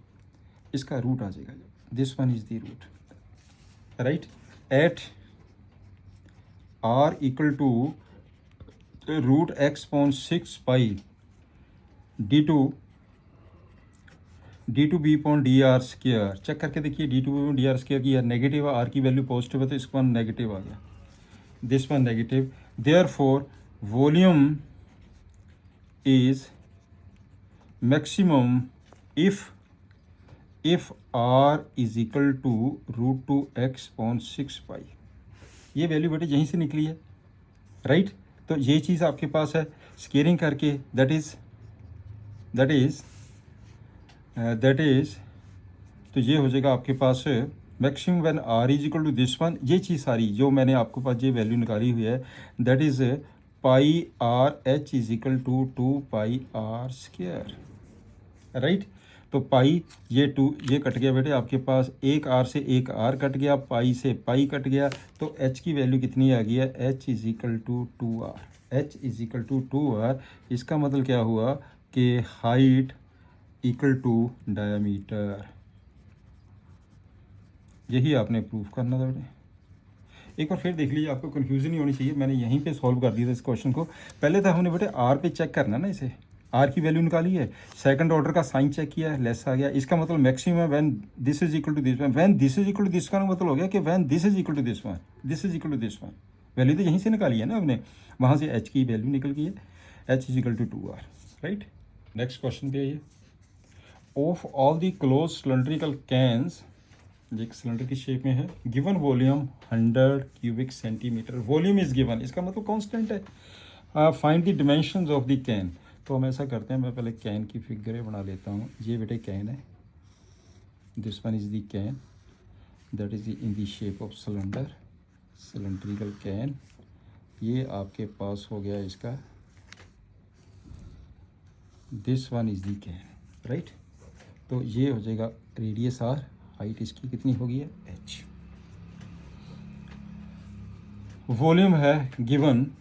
इसका रूट आ जाएगा, this one is the root, right, at r equal to root x upon 6 pi d two b upon D R square, check करके देखिए, d two b upon D R square की negative है, r की value positive है, तो इसका negative आ गया, this one negative, therefore volume is maximum if are is equal to root 2 x upon 6 pi, ये वैल्यू बेटे यहीं से निकली है, राइट, तो ये चीज़ आपके पास है, स्केयरिंग करके दैट इज तो ये हो जाएगा आपके पास maximum when R is equal to this one, ये चीज़ सारी जो मैंने आपके पास ये वैल्यू निकाली हुई है, that is pi R H is equal to 2 pi are square, right, तो पाई ये 2 ये कट गया बेटे आपके पास, एक आर से एक आर कट गया, पाई से पाई कट गया, तो एच की वैल्यू कितनी आ गई है, h is equal to 2 r, H is equal to 2 r, इसका मतलब क्या हुआ कि हाइट इक्वल टू डायमीटर, यही आपने प्रूव करना था बेटे। एक बार फिर देख लीजिए, आपको कन्फ्यूजन नहीं होनी चाहिए, मैंने यहीं पे सॉल्व कर दिया था इस क्वेश्चन को, पहले तो हमने बेटे आर पे चेक करना ना, इसे आर की वैल्यू निकाली है, सेकंड ऑर्डर का साइन चेक किया है, लेस आ गया, इसका मतलब मैक्सिमम है when this is equal to this one, when this is equal to this का मतलब हो गया कि when this is equal to this one, this is equal to this one, value तो यहीं से निकाली है ना हमने, वहाँ से एच की वैल्यू निकल गई है, h is equal to 2r, right. Next question पे आइए। Of all the close cylindrical cans, एक सिलेंडर की शेप में है, given volume 100 cubic centimetre, volume is given, इसका मतलब कांस्टेंट है। Find the dimensions of the can. तो हम ऐसा करते हैं, मैं पहले कैन की फिगरें बना लेता हूँ। ये बेटे कैन है, this one is the can, that is in the shape of cylinder, cylindrical can. ये आपके पास हो गया इसका, this one is the can, right. तो ये हो जाएगा रेडियस r, हाइट इसकी कितनी होगी है h। वॉल्यूम है given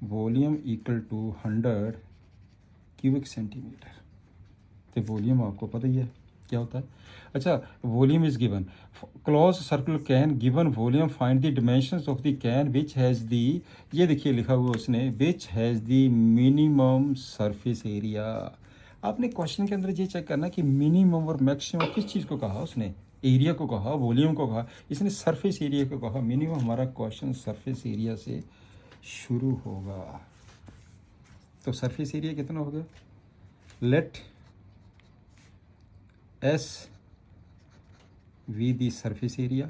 volume equal to 100 cubic centimetre. तो वॉल्यूम आपको पता ही है क्या होता है। अच्छा, volume is given, close circular can, given volume, find the dimensions of the can which has the, ये देखिए लिखा हुआ उसने, which has the minimum surface area. आपने क्वेश्चन के अंदर ये चेक करना कि मिनिमम और मैक्सिमम किस चीज़ को कहा उसने, एरिया को कहा, वॉल्यूम को कहा, इसने सरफेस एरिया को कहा। मिनिमम हमारा क्वेश्चन सरफेस एरिया से शुरू होगा। तो सरफेस एरिया कितना हो गया, let S V the surface area,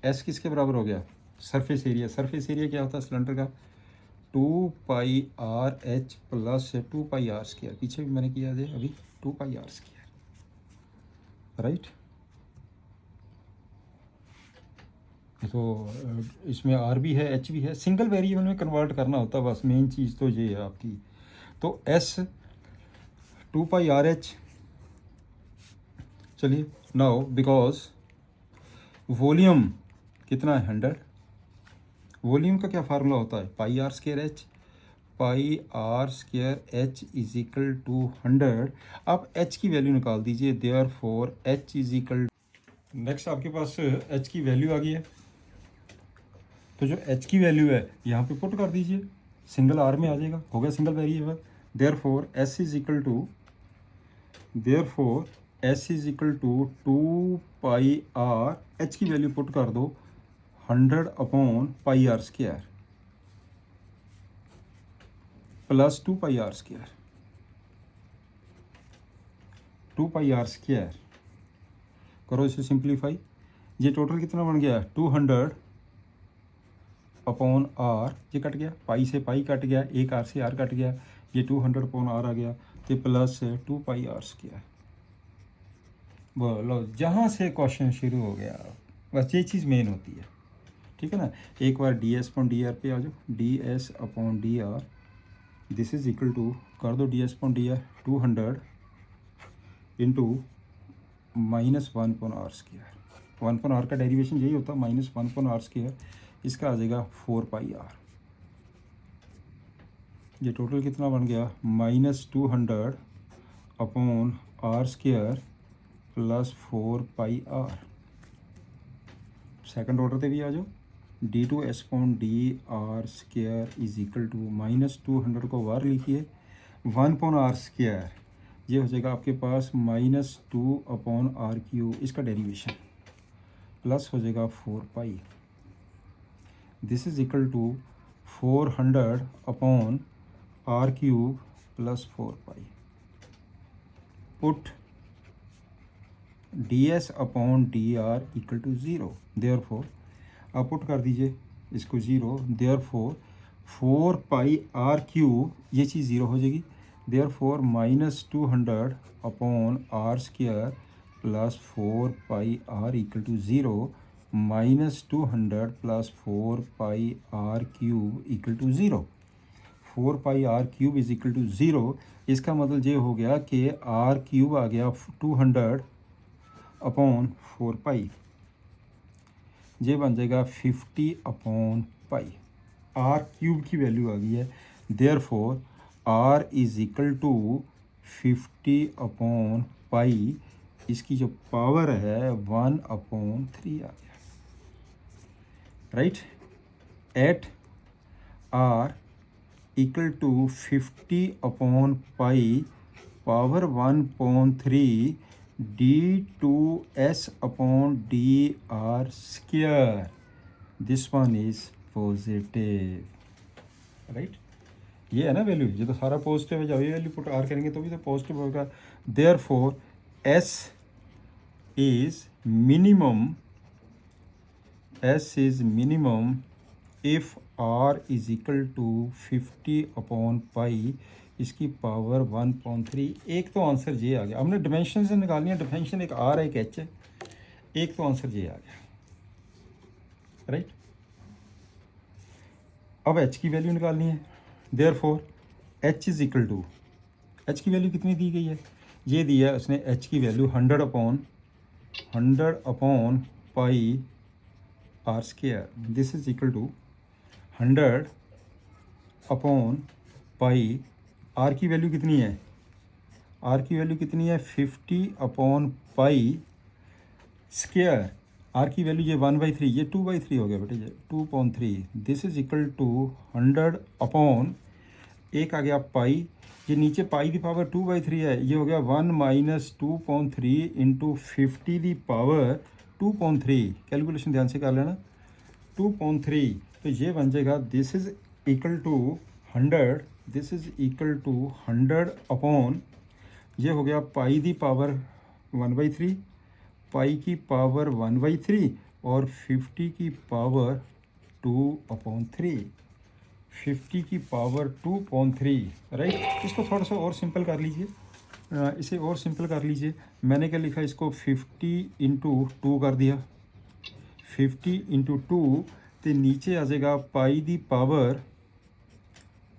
s किसके बराबर हो गया, सरफेस एरिया। सरफेस एरिया क्या होता है सिलेंडर का, 2πr/h प्लस 2πr²। पीछे भी मैंने किया है अभी, 2πr², राइट। तो इसमें आर भी है, एच भी है, सिंगल वेरिएबल में कन्वर्ट करना होता है बस, मेन चीज़ तो ये है आपकी। तो एस 2πr/h, चलिए नाउ बिकॉज वॉल्यूम कितना है 100, वॉल्यूम का क्या फार्मूला होता है, πr²h, πr²h is equal to 100। आप h की वैल्यू निकाल दीजिए, therefore h is equal, next आपके पास h की वैल्यू आ गई है। तो जो h की वैल्यू है यहाँ पे पुट कर दीजिए, सिंगल r में आ जाएगा, हो गया single variable. Therefore s is equal to 2πr, h की वैल्यू पुट कर दो 100/πr² प्लस 2πr², 2πr² करो इसे सिंप्लीफाई। ये टोटल कितना बन गया, 200/r, ये कट गया, पाई से पाई कट गया, एक r से r कट गया, ये 200/r आ गया, तो प्लस 2πr²। बोलो, जहाँ से क्वेश्चन शुरू हो गया, बस ये चीज़ मेन होती है, ठीक है ना। एक बार ds/dr पे आ जाओ, ds/dr, this is equal to, कर दो ds/dr 200 इंटू -1/r²। 1/r का डेरिवेशन यही होता है, -1/r², इसका आ जाएगा 4πr। ये टोटल कितना बन गया, -200/r² plus 4πr। Second order पे भी आ जाओ, d2s/dr² इज इक्वल टू, -200 को बाहर लिखिए, 1/r², ये हो जाएगा आपके पास -2/r³, इसका डेरिवेशन प्लस हो जाएगा 4π, this is equal to 400/r³ plus 4π। Put ds/dr equal to 0, therefore आप पुट कर दीजिए इसको 0, देयरफॉर 4πr³ ये चीज़ 0 हो जाएगी, therefore -200/r² plus 4πr equal to 0, -200 plus 4πr³ equal to 0, 4πr³ is equal to 0। इसका मतलब ये हो गया कि r³ आ गया 200/4π, ये बन जाएगा 50/π, r³ की वैल्यू आ गई है, therefore r is equal to 50/π, इसकी जो पावर है 1/3 आ गया, right. At r equal to 50/π power 1/3, d2s upon dr square. This one is positive, right? ये है ना वैल्यू, ये तो सारा पॉजिटिव है, जब ये वैल्यू पुट आर करेंगे तो भी तो पॉजिटिव होगा. Therefore s is minimum if r is equal to 50 upon pi इसकी पावर 1/3. एक तो आंसर ये आ गया. हमने डिमेंशन से निकालनी है. डिमेंशन एक आर है, एक एच है. एक तो आंसर ये आ गया, राइट. अब एच की वैल्यू निकालनी है. Therefore h is equal to, h की वैल्यू कितनी दी गई है, ये दिया है उसने. एच की value 100 upon pi are square. This is equal to 100 upon pi. R की वैल्यू कितनी है, आर की वैल्यू कितनी है 50 अपॉन पाई स्क्वायर. आर की वैल्यू ये 1/3, ये 2/3 हो गया बेटे, ये 2/3. This is equal to 100 upon, एक आ गया पाई, ये नीचे पाई की पावर 2/3 है, ये हो गया 1 माइनस 2/3 इंटू 50 की पावर 2/3. कैलकुलेशन ध्यान से कर लेना. 2/3 तो ये बन जाएगा. This is equal to 100, this is equal to 100 upon, ये हो गया पाई की पावर 1/3, पाई की पावर 1/3 और 50 की पावर 2/3. 50 की पावर 2/3, राइट. इसको थोड़ा सा और सिंपल कर लीजिए, इसे और सिंपल कर लीजिए. मैंने क्या लिखा, इसको 50 इंटू 2 कर दिया. 50 इंटू 2 तो नीचे आ जाएगा pi the power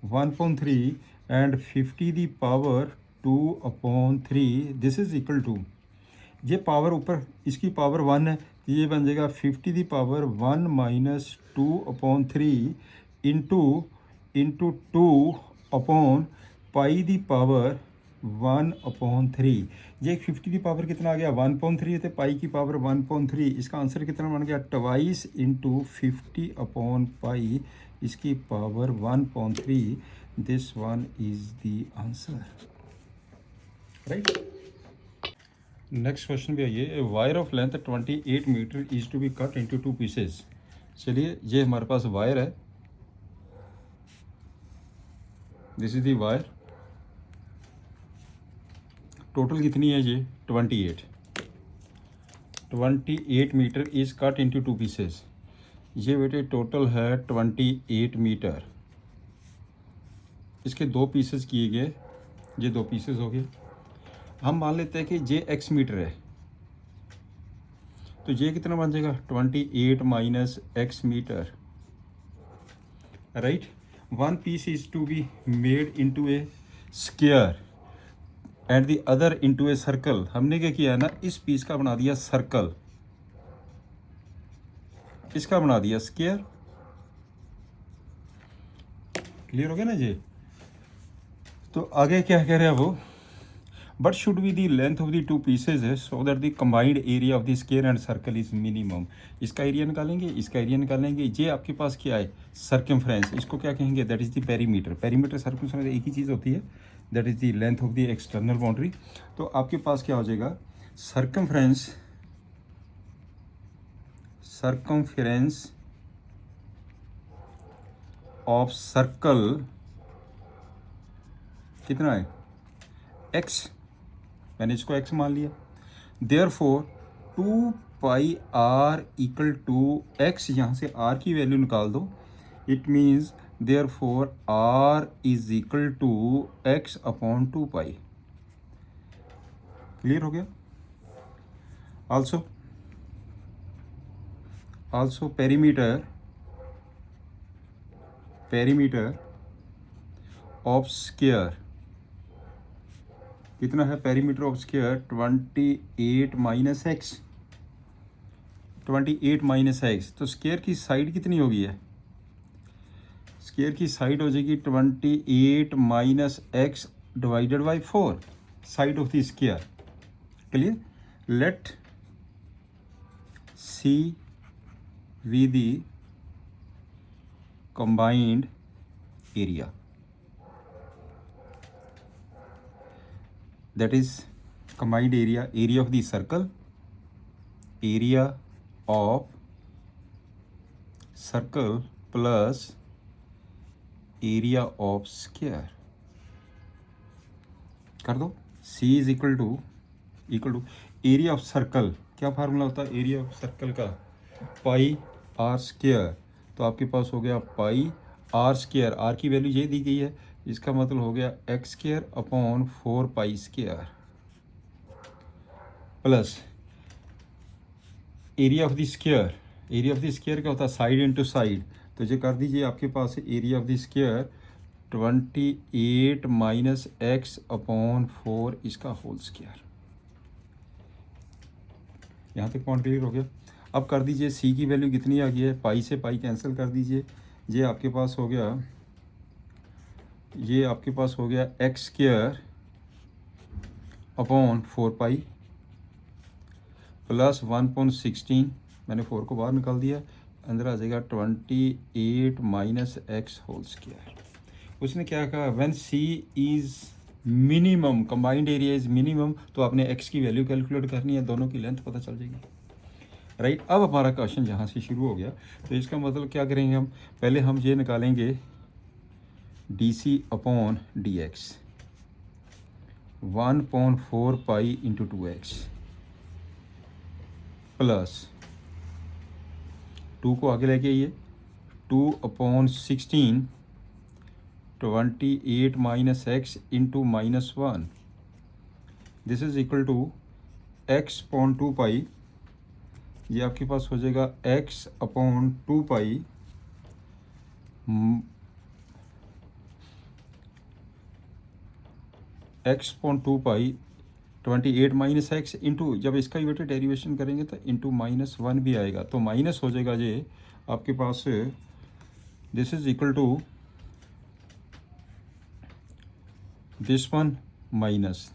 1/3 and 50 the power 2/3. This is equal to, ये पावर ऊपर इसकी पावर 1 है, ये बन जाएगा 50 the power 1 minus 2/3 into 2 upon pi the power 1/3. ये 50 की पावर कितना आ गया 1/3 थे, पाई की पावर 1/3. इसका आंसर कितना बन गया, ट्वाइस इंटू 50 अपॉन पाई इसकी power 1/3. This one is the answer, right. Next question भी आइए. Wire of length 28 metre is to be cut into 2 pieces. चलिए, ये हमारे पास वायर है. This is the wire. Total कितनी है ये 28 metre is cut into 2 pieces. ये बेटे टोटल है 28 मीटर. इसके 2 पीसेस किए गए, ये 2 पीसेस हो गए. हम मान लेते हैं कि ये x मीटर है, तो ये कितना बन जाएगा 28 minus x metre, right. One piece is to be made into a square and the other into a circle. हमने क्या किया है ना, इस पीस का बना दिया सर्कल, इसका बना दिया स्क्वायर. क्लियर हो गया ना जी. तो आगे क्या कह रहे हैं वो, but should be the length of the 2 pieces है so that the combined area of the square and circle is minimum. इसका एरिया निकालेंगे, इसका एरिया निकालेंगे. ये आपके पास क्या है सर्कमफ्रेंस, इसको क्या कहेंगे, that is the perimeter. Perimeter circumference एक ही चीज़ होती है, that is the length of the external boundary. तो आपके पास क्या हो जाएगा, सर्कमफ्रेंस ऑफ सर्कल कितना है x, मैंने इसको x मान लिया. Therefore 2 pi r equal to x, यहाँ से r की वैल्यू निकाल दो. It means therefore r is equal to x upon 2 pi. Clear हो गया. also perimeter of square कितना है, perimeter of square 28 minus x. तो स्क्वायर की साइड कितनी होगी है, स्क्वायर की साइड हो जाएगी 28 minus x divided by 4, side of the square. Clear. Let c we the combined area, that is combined area of the circle, area of circle plus area of square कर दो। C is equal to area of circle, क्या formula होता है area of circle का, पाई are square. तो आपके पास हो गया पाई आर स्क्वायर, आर की वैल्यू ये दी गई है, इसका मतलब हो गया x square upon 4 pi square plus area of the square. Area of the square क्या होता है, साइड इनटू साइड। तो ये कर दीजिए, आपके पास area of the square 28 minus X upon 4 इसका होल स्क्वायर। यहाँ तक पॉइंट क्लियर हो गया। अब कर दीजिए सी की वैल्यू कितनी आ गई है, पाई से पाई कैंसिल कर दीजिए, ये आपके पास हो गया, ये आपके पास हो गया x square upon 4 pi plus 1.16, मैंने 4 को बाहर निकाल दिया, अंदर आ जाएगा 28 माइनस एक्स होल स्क्वायर। उसने क्या कहा, when c is minimum, combined area is minimum, तो आपने एक्स की वैल्यू कैलकुलेट करनी है, दोनों की लेंथ पता चल जाएगी। राइट, अब हमारा क्वेश्चन यहाँ से शुरू हो गया। तो इसका मतलब क्या करेंगे हम, पहले हम ये निकालेंगे d c upon d x 1.4 pi into 2x plus 2 को आगे लेके आइए, 2/16 28 minus x into -1, this is equal to x upon 2 pi, ये आपके पास हो जाएगा x upon 2 pi x upon 2 pi 28 minus x into, जब इसका ही बेटे डेरिवेशन करेंगे तो इंटू -1 भी आएगा, तो माइनस हो जाएगा ये आपके पास, this is equal to this one minus,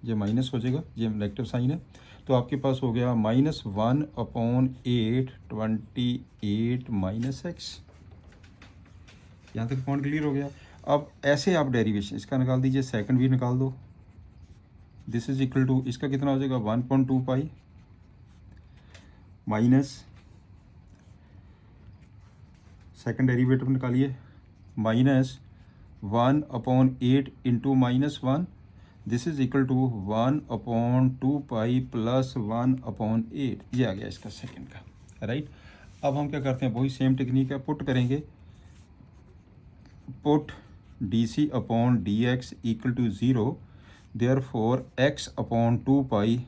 ये माइनस हो जाएगा, ये नेगेटिव साइन है, तो आपके पास हो गया -1/8 28 माइनस एक्स। यहाँ तक पॉइंट क्लियर हो गया। अब ऐसे आप डेरिवेशन इसका निकाल दीजिए, सेकंड भी निकाल दो, दिस इज इक्वल टू, इसका कितना हो जाएगा 1.2 पाई माइनस, सेकंड डेरिवेटिव निकालिए, -1/8 into -1, this is equal to 1/2 pi plus 1/8, ये आ गया इसका सेकंड का। राइट, अब हम क्या करते हैं, वही सेम टेक्निक है, पुट करेंगे, put d c upon d x equal to 0, therefore x upon 2 pi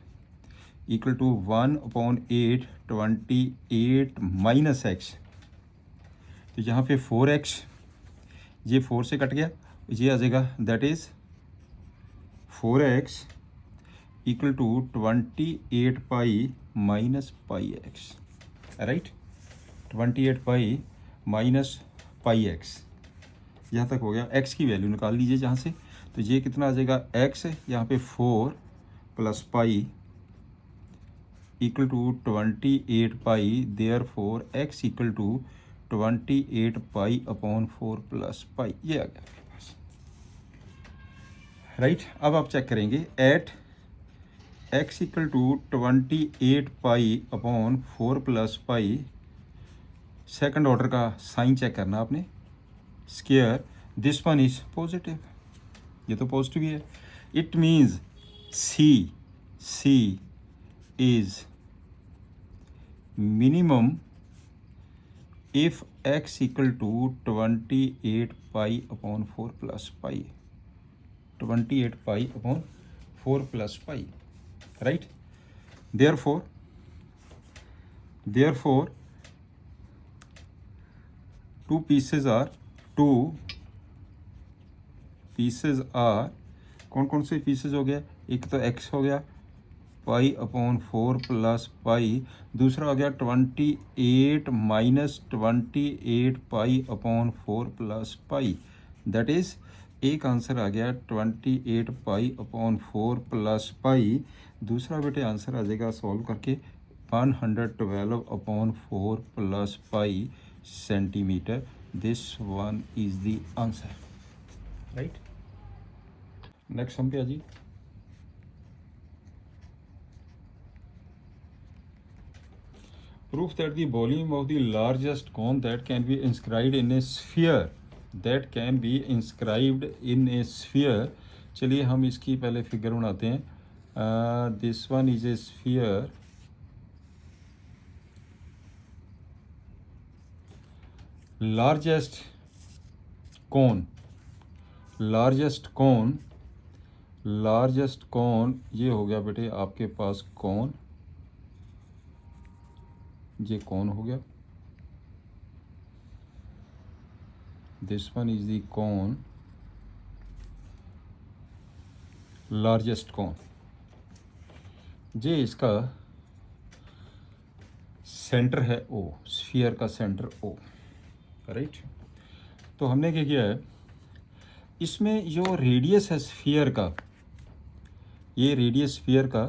equal to 1/8 28 minus x. तो यहाँ पे 4x, ये 4 से कट गया, ये आ जाएगा, that is 4x equal to 28 pi minus pi x. Right, 28 pi minus pi x, यहाँ तक हो गया। x की वैल्यू निकाल लीजिए जहाँ से, तो ये कितना आ जाएगा, x यहाँ पे 4 plus pi equal to 28 pi, therefore x equal to 28 pi upon 4 plus pi, ये आ गया आपके पास। राइट, अब आप चेक करेंगे, at x equal to 28 pi upon 4 plus pi, second order का साइन चेक करना आपने, square, this one is positive, ये तो पॉजिटिव ही है, it means c is minimum if x equal to 28 pi upon 4 plus pi, 28 pi upon 4 plus pi. Right, therefore two pieces are, कौन कौन से पीसेज हो गया, एक तो x हो गया पाई अपॉन 4 प्लस पाई, दूसरा हो गया 28 minus 28 pi upon 4 plus pi, that is, एक आंसर आ गया 28 पाई अपॉन 4 प्लस पाई, दूसरा बेटे आंसर आ जाएगा सॉल्व करके 112 upon 4 plus pi centimetre, this one is the answer. Right, next हम पे आ जी, proof that the volume of the largest cone that can be inscribed in a sphere, that can be inscribed in a sphere. चलिए हम इसकी पहले figure बनाते हैं. This one is a sphere. Largest कौन, largest कौन, लार्जेस्ट कौन ये हो गया बेटे आपके पास कौन, ये कौन हो गया. दिस वन इज द कौन, लार्जेस्ट कौन. ये इसका सेंटर है ओ, स्फीयर का सेंटर ओ, राइट. तो हमने क्या किया है, इसमें जो रेडियस है स्फीयर का, ये रेडियस स्फीयर का,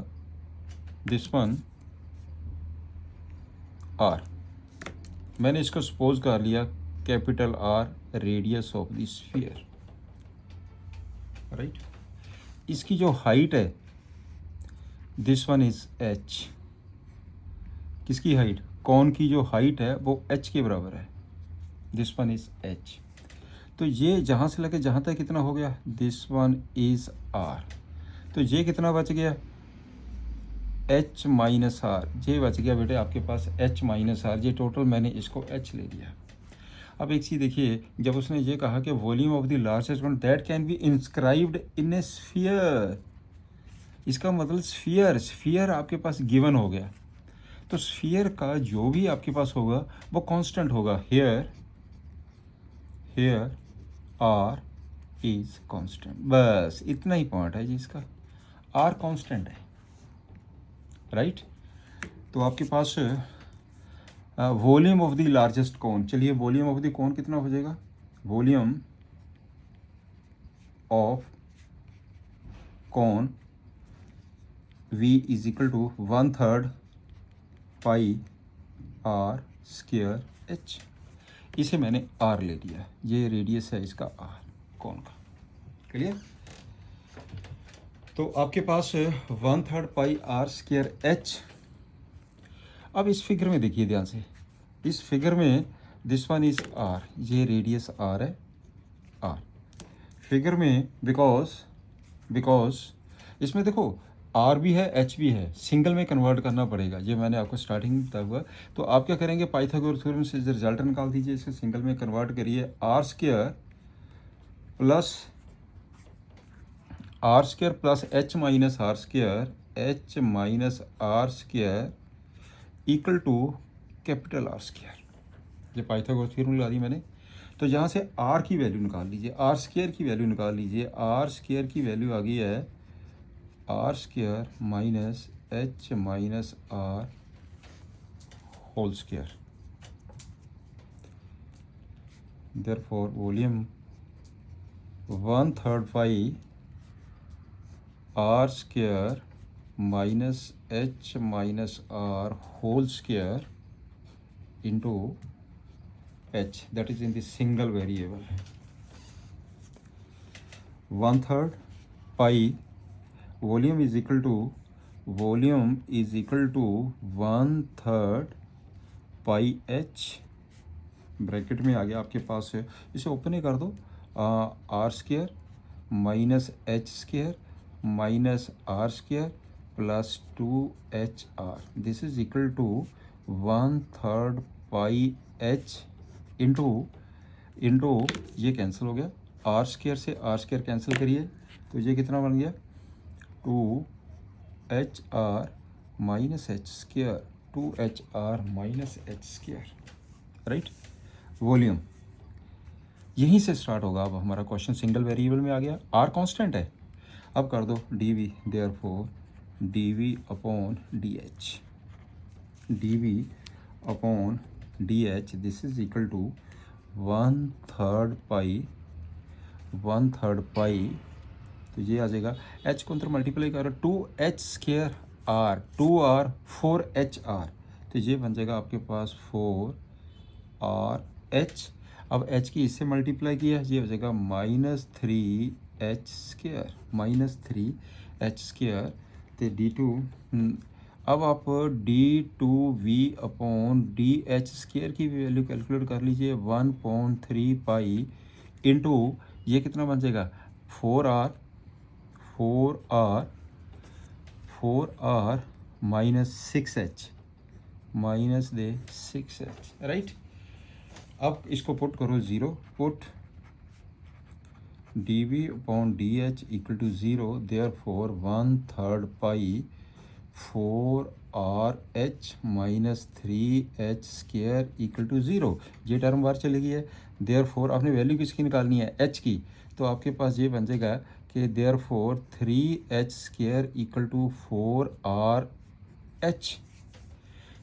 दिस वन आर, मैंने इसको सपोज कर लिया capital R radius of the sphere, right. इसकी जो हाइट है दिस वन इज एच. किसकी हाइट, कौन की जो हाइट है वो एच के बराबर है, दिस वन इज एच. तो ये जहाँ से लेके जहाँ तक कितना हो गया, दिस वन इज आर. तो ये कितना बच गया, एच माइनस आर. ये बच गया बेटे आपके पास एच माइनस आर. ये टोटल मैंने इसको एच ले लिया. अब एक चीज़ देखिए, जब उसने ये कहा कि वॉल्यूम ऑफ द लार्जेस्ट कौन that can be inscribed in A sphere, इसका मतलब स्फीयर, स्फीयर आपके पास गिवन हो गया. तो स्फीयर का जो भी आपके पास होगा वो कांस्टेंट होगा. Here here are is constant, बस इतना ही पॉइंट है जी इसका, आर कांस्टेंट है, राइट. तो आपके पास volume of the largest cone, चलिए वॉल्यूम ऑफ द कौन कितना हो जाएगा, volume of cone V is equal to 1/3 pi are square h. इसे मैंने आर ले लिया, ये रेडियस है इसका आर कौन का, क्लियर. तो आपके पास 1/3 पाई आर स्क्वायर एच. अब इस फिगर में देखिए ध्यान से, इस फिगर में दिस वन इज आर, ये रेडियस आर है, आर फिगर में, बिकॉज इसमें देखो आर भी है एच भी है, सिंगल में कन्वर्ट करना पड़ेगा. ये मैंने आपको स्टार्टिंग में बताया हुआ. तो आप क्या करेंगे, पाइथागोरस थ्योरम से रिजल्ट निकाल दीजिए, इसके सिंगल में कन्वर्ट करिए. R square plus h minus r square, h minus r square equal to capital r square. ये पाइथागोरस थ्योरम लगा दी मैंने. तो यहाँ से आर की वैल्यू निकाल लीजिए, आर स्क्वायर की वैल्यू निकाल लीजिए. आर स्क्वायर की वैल्यू आ गई है r square minus h minus r whole square. Therefore volume 1/3 pi are square minus h minus r whole square into h, that is in the single variable. 1/3 pi volume is equal to 1/3 pi h, bracket में आ गया आपके पास है, इसे open ही कर दो. R square minus h square minus r square plus 2HR, this is equal to 1/3 pi h into ये कैंसिल हो गया, आर स्क्वायर से आर स्क्वायर कैंसिल करिए, तो ये कितना बन गया 2HR minus h square, 2HR minus h square, right. Volume यहीं से स्टार्ट होगा. अब हमारा क्वेश्चन सिंगल वेरिएबल में आ गया, आर कांस्टेंट है. अब कर दो dv, therefore dv upon dh, dv upon dh, this is equal to 1/3 pi, तो ये आ जाएगा h को अंदर मल्टीप्लाई करो 2h square r, 2r 4HR, तो ये बन जाएगा आपके पास 4RH. अब h की इससे मल्टीप्लाई किया, ये हो जाएगा -3h स्क्वायर, -3h स्क्वायर. तो d2 अब आप d2v/dh² की भी वैल्यू कैलकुलेट कर लीजिए 1/3 पाई इंटू ये कितना बन जाएगा 4r माइनस 6h माइनस दे 6h राइट। अब इसको पुट करो 0, put dv/dh equal to 0, therefore 1/3 pi 4rh minus 3h² equal to 0। ये टर्म बाहर चली गई है, देयरफॉर आपने वैल्यू किसकी निकालनी है h की, तो आपके पास ये बन जाएगा कि therefore 3h² equal to 4rh,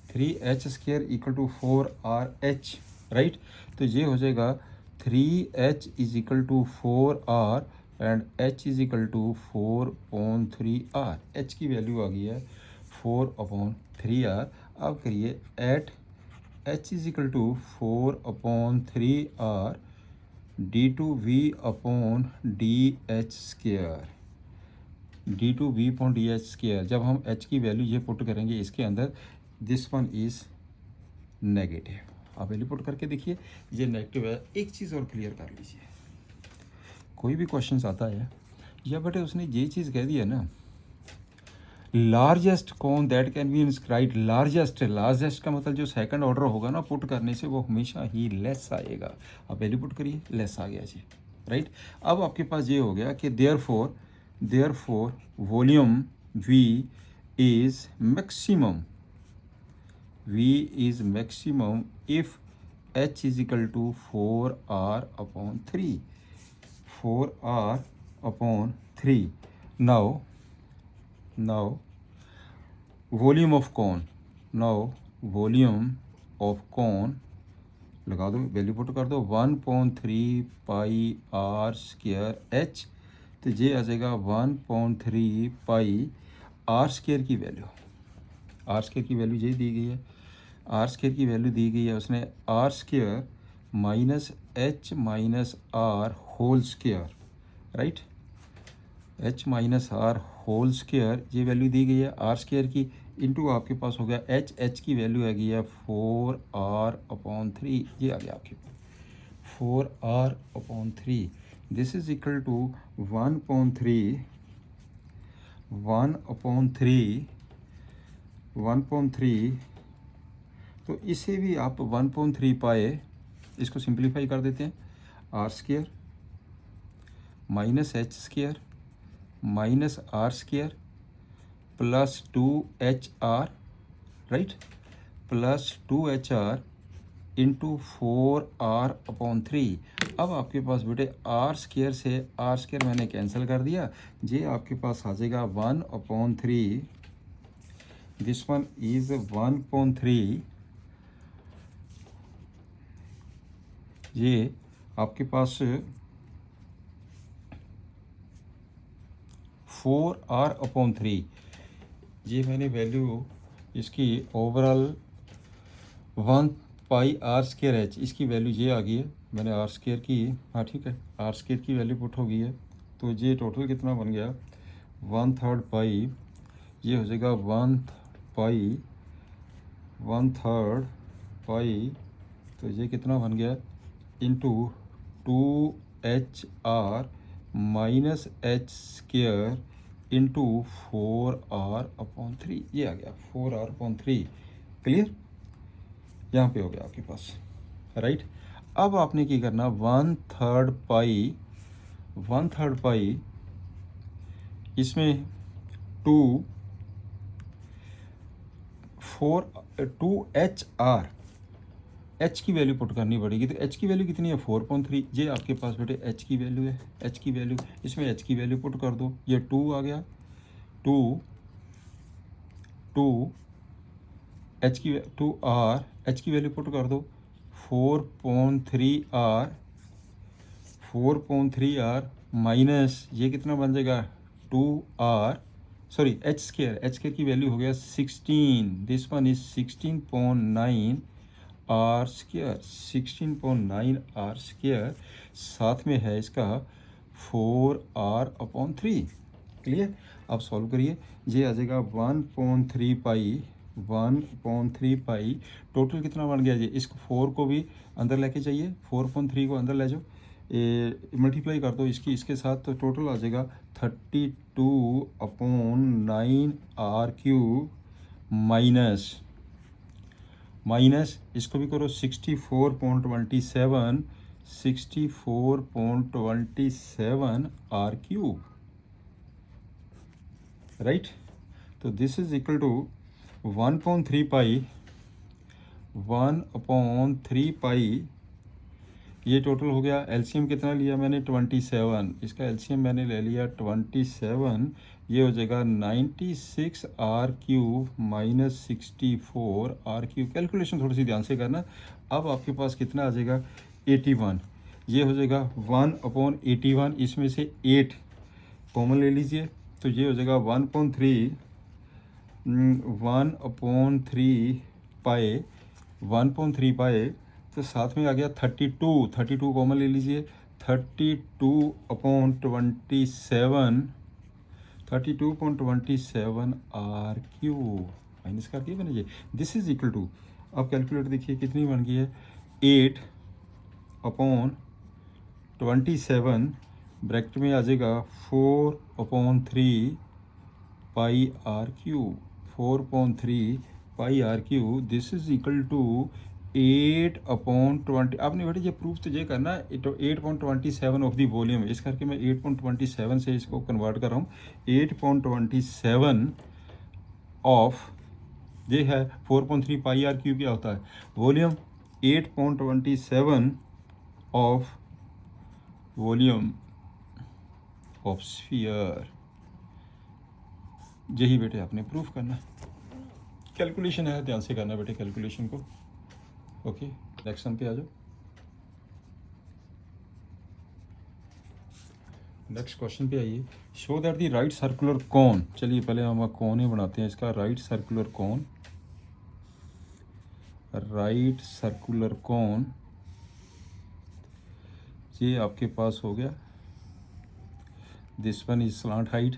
3h² equal to 4rh right. तो ये हो जाएगा 3h is equal to 4r and h is equal to 4/3r। h की वैल्यू आ गई है 4/3r। अब करिए at h is equal to 4/3r d2v/dh², d2v/dh²। जब हम h की वैल्यू ये पुट करेंगे इसके अंदर, दिस वन इज़ नेगेटिव। आप वैल्यू पुट करके देखिए ये नेगेटिव है। एक चीज़ और क्लियर कर लीजिए, कोई भी क्वेश्चन आता है या बेटे उसने ये चीज़ कह दी है ना, लार्जेस्ट कौन that can be inscribe, largest का मतलब जो सेकंड ऑर्डर होगा ना पुट करने से वो हमेशा ही लेस आएगा। आप वैल्यू पुट करिए, लेस आ गया जी राइट। अब आपके पास ये हो गया कि therefore volume V is maximum, V is maximum if H is equal to 4r/3, 4r/3। now volume of cone, now volume of cone लगा दो, वैल्यू पुट कर दो 1/3 पाई r² h, तो ये आ जाएगा 1/3 पाई r² की वैल्यू, r² की वैल्यू यही दी गई है, r² की वैल्यू दी गई है उसने r² minus h minus r whole square right, h minus r whole square ये वैल्यू दी गई है r² की, इंटू आपके पास हो गया h की वैल्यू आ गई है 4r/3, ये आ गया आपके पास 4r/3। This is equal to 1/3 तो इसे भी आप 1/3 पाए, इसको सिंप्लीफाई कर देते हैं, r² minus h² minus r² plus 2hr right, plus 2hr into 4r/3। अब आपके पास बेटे r² से r² मैंने कैंसिल कर दिया, ये आपके पास आ जाएगा 1/3, दिस वन इज 1/3, ये आपके पास 4r/3। ये मैंने वैल्यू इसकी ओवरऑल 1 पाई r²h, इसकी वैल्यू ये आ गई है, मैंने r² की, हाँ ठीक है, r² की वैल्यू पुट हो गई है, तो ये टोटल कितना बन गया 1/3 पाई, ये हो जाएगा 1/3 पाई, तो ये कितना बन गया into 2hr minus h² into 4r/3, ये आ गया 4r/3। क्लियर, यहाँ पे हो गया आपके पास राइट। अब आपने क्या करना 1/3 पाई इसमें 2hr h की वैल्यू पुट करनी पड़ेगी, तो h की वैल्यू कितनी है 4/3, ये आपके पास बेटे h की वैल्यू है, h की वैल्यू इसमें h की वैल्यू पुट कर दो, ये 2 आ गया, 2 h की 2r h की वैल्यू पुट कर दो 4/3r माइनस ये कितना बन जाएगा 2r, सॉरी h² की वैल्यू हो गया 16, this one is 16.9 r², 16.9 r², साथ में है इसका 4r/3। क्लियर। आप सॉल्व करिए, ये आ जाएगा 1/3 पाई, 1/3 पाई। टोटल कितना बन गया जी, इसको 4 को भी अंदर लेके जाइए, 4/3 को अंदर ले जाओ, मल्टीप्लाई कर दो इसकी इसके साथ, तो टोटल आ जाएगा 32/9 r³ माइनस इसको भी करो 64.27 r³, राइट। तो दिस इज इक्वल टू 1/3 पाई, 1/3 पाई, ये टोटल हो गया। एलसीएम कितना लिया मैंने 27, इसका एलसीएम मैंने ले लिया 27, ये हो जाएगा 96 r³ माइनस 64 r³। कैलकुलेशन थोड़ी सी ध्यान से करना। अब आपके पास कितना आ जाएगा 81, ये हो जाएगा 1/81, इसमें से 8 कॉमन ले लीजिए, तो ये हो जाएगा 1/3 पाए, 1/3 पाए, तो साथ में आ गया 32 कॉमन ले लीजिए, 32/27 r³ माइनस कर दिया मैंने ये। दिस इज इक्वल टू, अब कैलकुलेटर देखिए कितनी बन गई है, 8/27 ब्रैकेट में आ जाएगा 4/3 pi r³, 4/3 pi r³। This is equal to 8/20। आपने बेटे ये प्रूफ तो ये करना है, तो 8/27 ऑफ दी वॉल्यूम, इस करके मैं 8/27 से इसको कन्वर्ट कर रहा हूँ। 8/27 ऑफ ये है 4/3 पाई r³ क्या होता है volume, 8/27 of volume of sphere, यही बेटे आपने प्रूफ करना। कैलकुलेशन है, ध्यान से करना बेटे कैलकुलेशन को। ओके, नेक्स्ट सम पे आ जाओ। नेक्स्ट क्वेश्चन पे आइए। Show that the right circular कोन, चलिए पहले हम कोन ही बनाते हैं इसका। राइट सर्कुलर कोन, राइट सर्कुलर कोन, ये आपके पास हो गया। This one is slant height,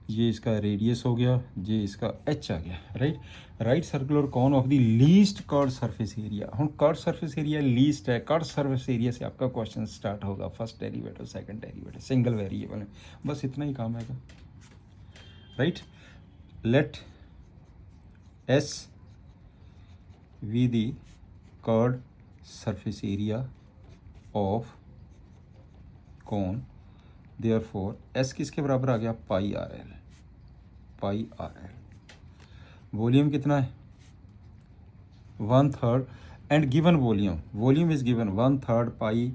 ये इसका रेडियस हो गया, ये इसका एच आ गया, right. Right circular cone of the least curve surface area. हम कर्व सरफेस एरिया लीस्ट है, कर्व सरफेस एरिया से आपका क्वेश्चन स्टार्ट होगा, first derivative second derivative single variable है, बस इतना ही काम है, right. Let S be the curve surface area of cone, therefore s किसके बराबर आ गया, pi are l, pi are l. Volume कितना है 1/3, and given volume, volume is given 1/3 pi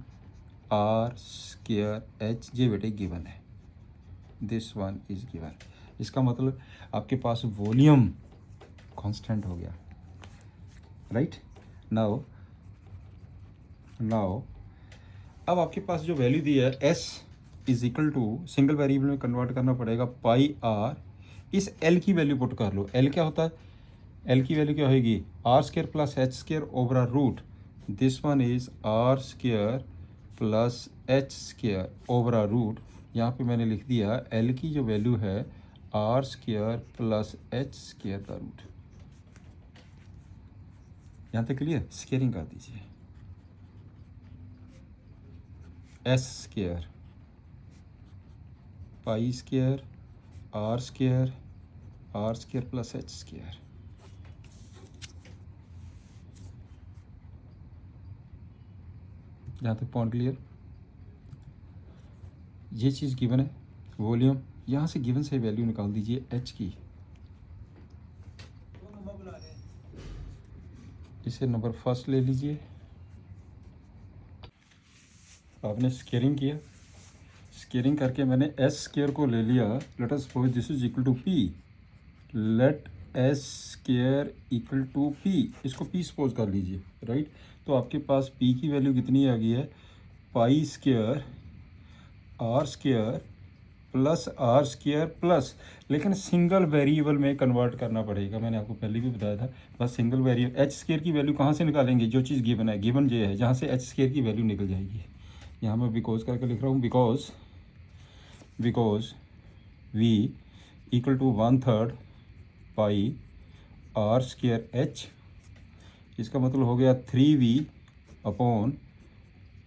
r² h, ये बेटे गिवन है, दिस वन इज गिवन। इसका मतलब आपके पास वॉल्यूम कांस्टेंट हो गया, राइट। नाउ अब आपके पास जो वैल्यू दी है s is equal to, single variable में कन्वर्ट करना पड़ेगा, पाई आर, इस l की वैल्यू पुट कर लो। l क्या होता है, l की वैल्यू क्या होगी, r² plus h² over r root, this one is r² plus h² over r root. यहाँ पे मैंने लिख दिया l की जो वैल्यू है r² प्लस h² का रूट। यहाँ तक क्लियर, स्केयरिंग कर दीजिए, s² pi square r² plus h²। यहाँ तक पॉइंट क्लियर। ये चीज़ गिवन है, वॉल्यूम, यहाँ से गिवन से वैल्यू निकाल दीजिए h की, इसे नंबर फर्स्ट ले लीजिए। आपने स्केयरिंग किया, स्केयरिंग करके मैंने s² को ले लिया, let us suppose this is equal to p, let s² equal to p, इसको p सपोज कर लीजिए, राइट। तो आपके पास p की वैल्यू कितनी आ गई है, pi square r² plus r² plus, लेकिन सिंगल वेरिएबल में कन्वर्ट करना पड़ेगा, मैंने आपको पहले भी बताया था। बस सिंगल वेरिएबल, h² की वैल्यू कहाँ से निकालेंगे, जो चीज़ गिवन है, गिवन ये है, जहाँ से h² की वैल्यू निकल जाएगी। यहाँ मैं बिकॉज करके लिख रहा हूँ, because v equal to 1/3 pi are square h, इसका मतलब हो गया 3v upon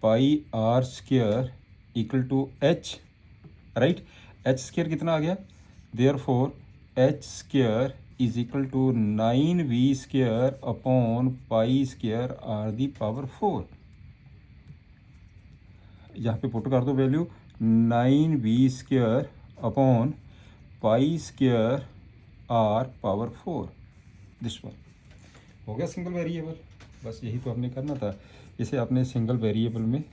pi are square equal to h, right. H square कितना आ गया, therefore h square is equal to 9v square upon pi square are the power 4। यहाँ पे put कर दो value 9v square upon pi square r power 4, this one. हो गया single variable. बस यही तो हमने करना था, इसे आपने सिंगल वेरिएबल में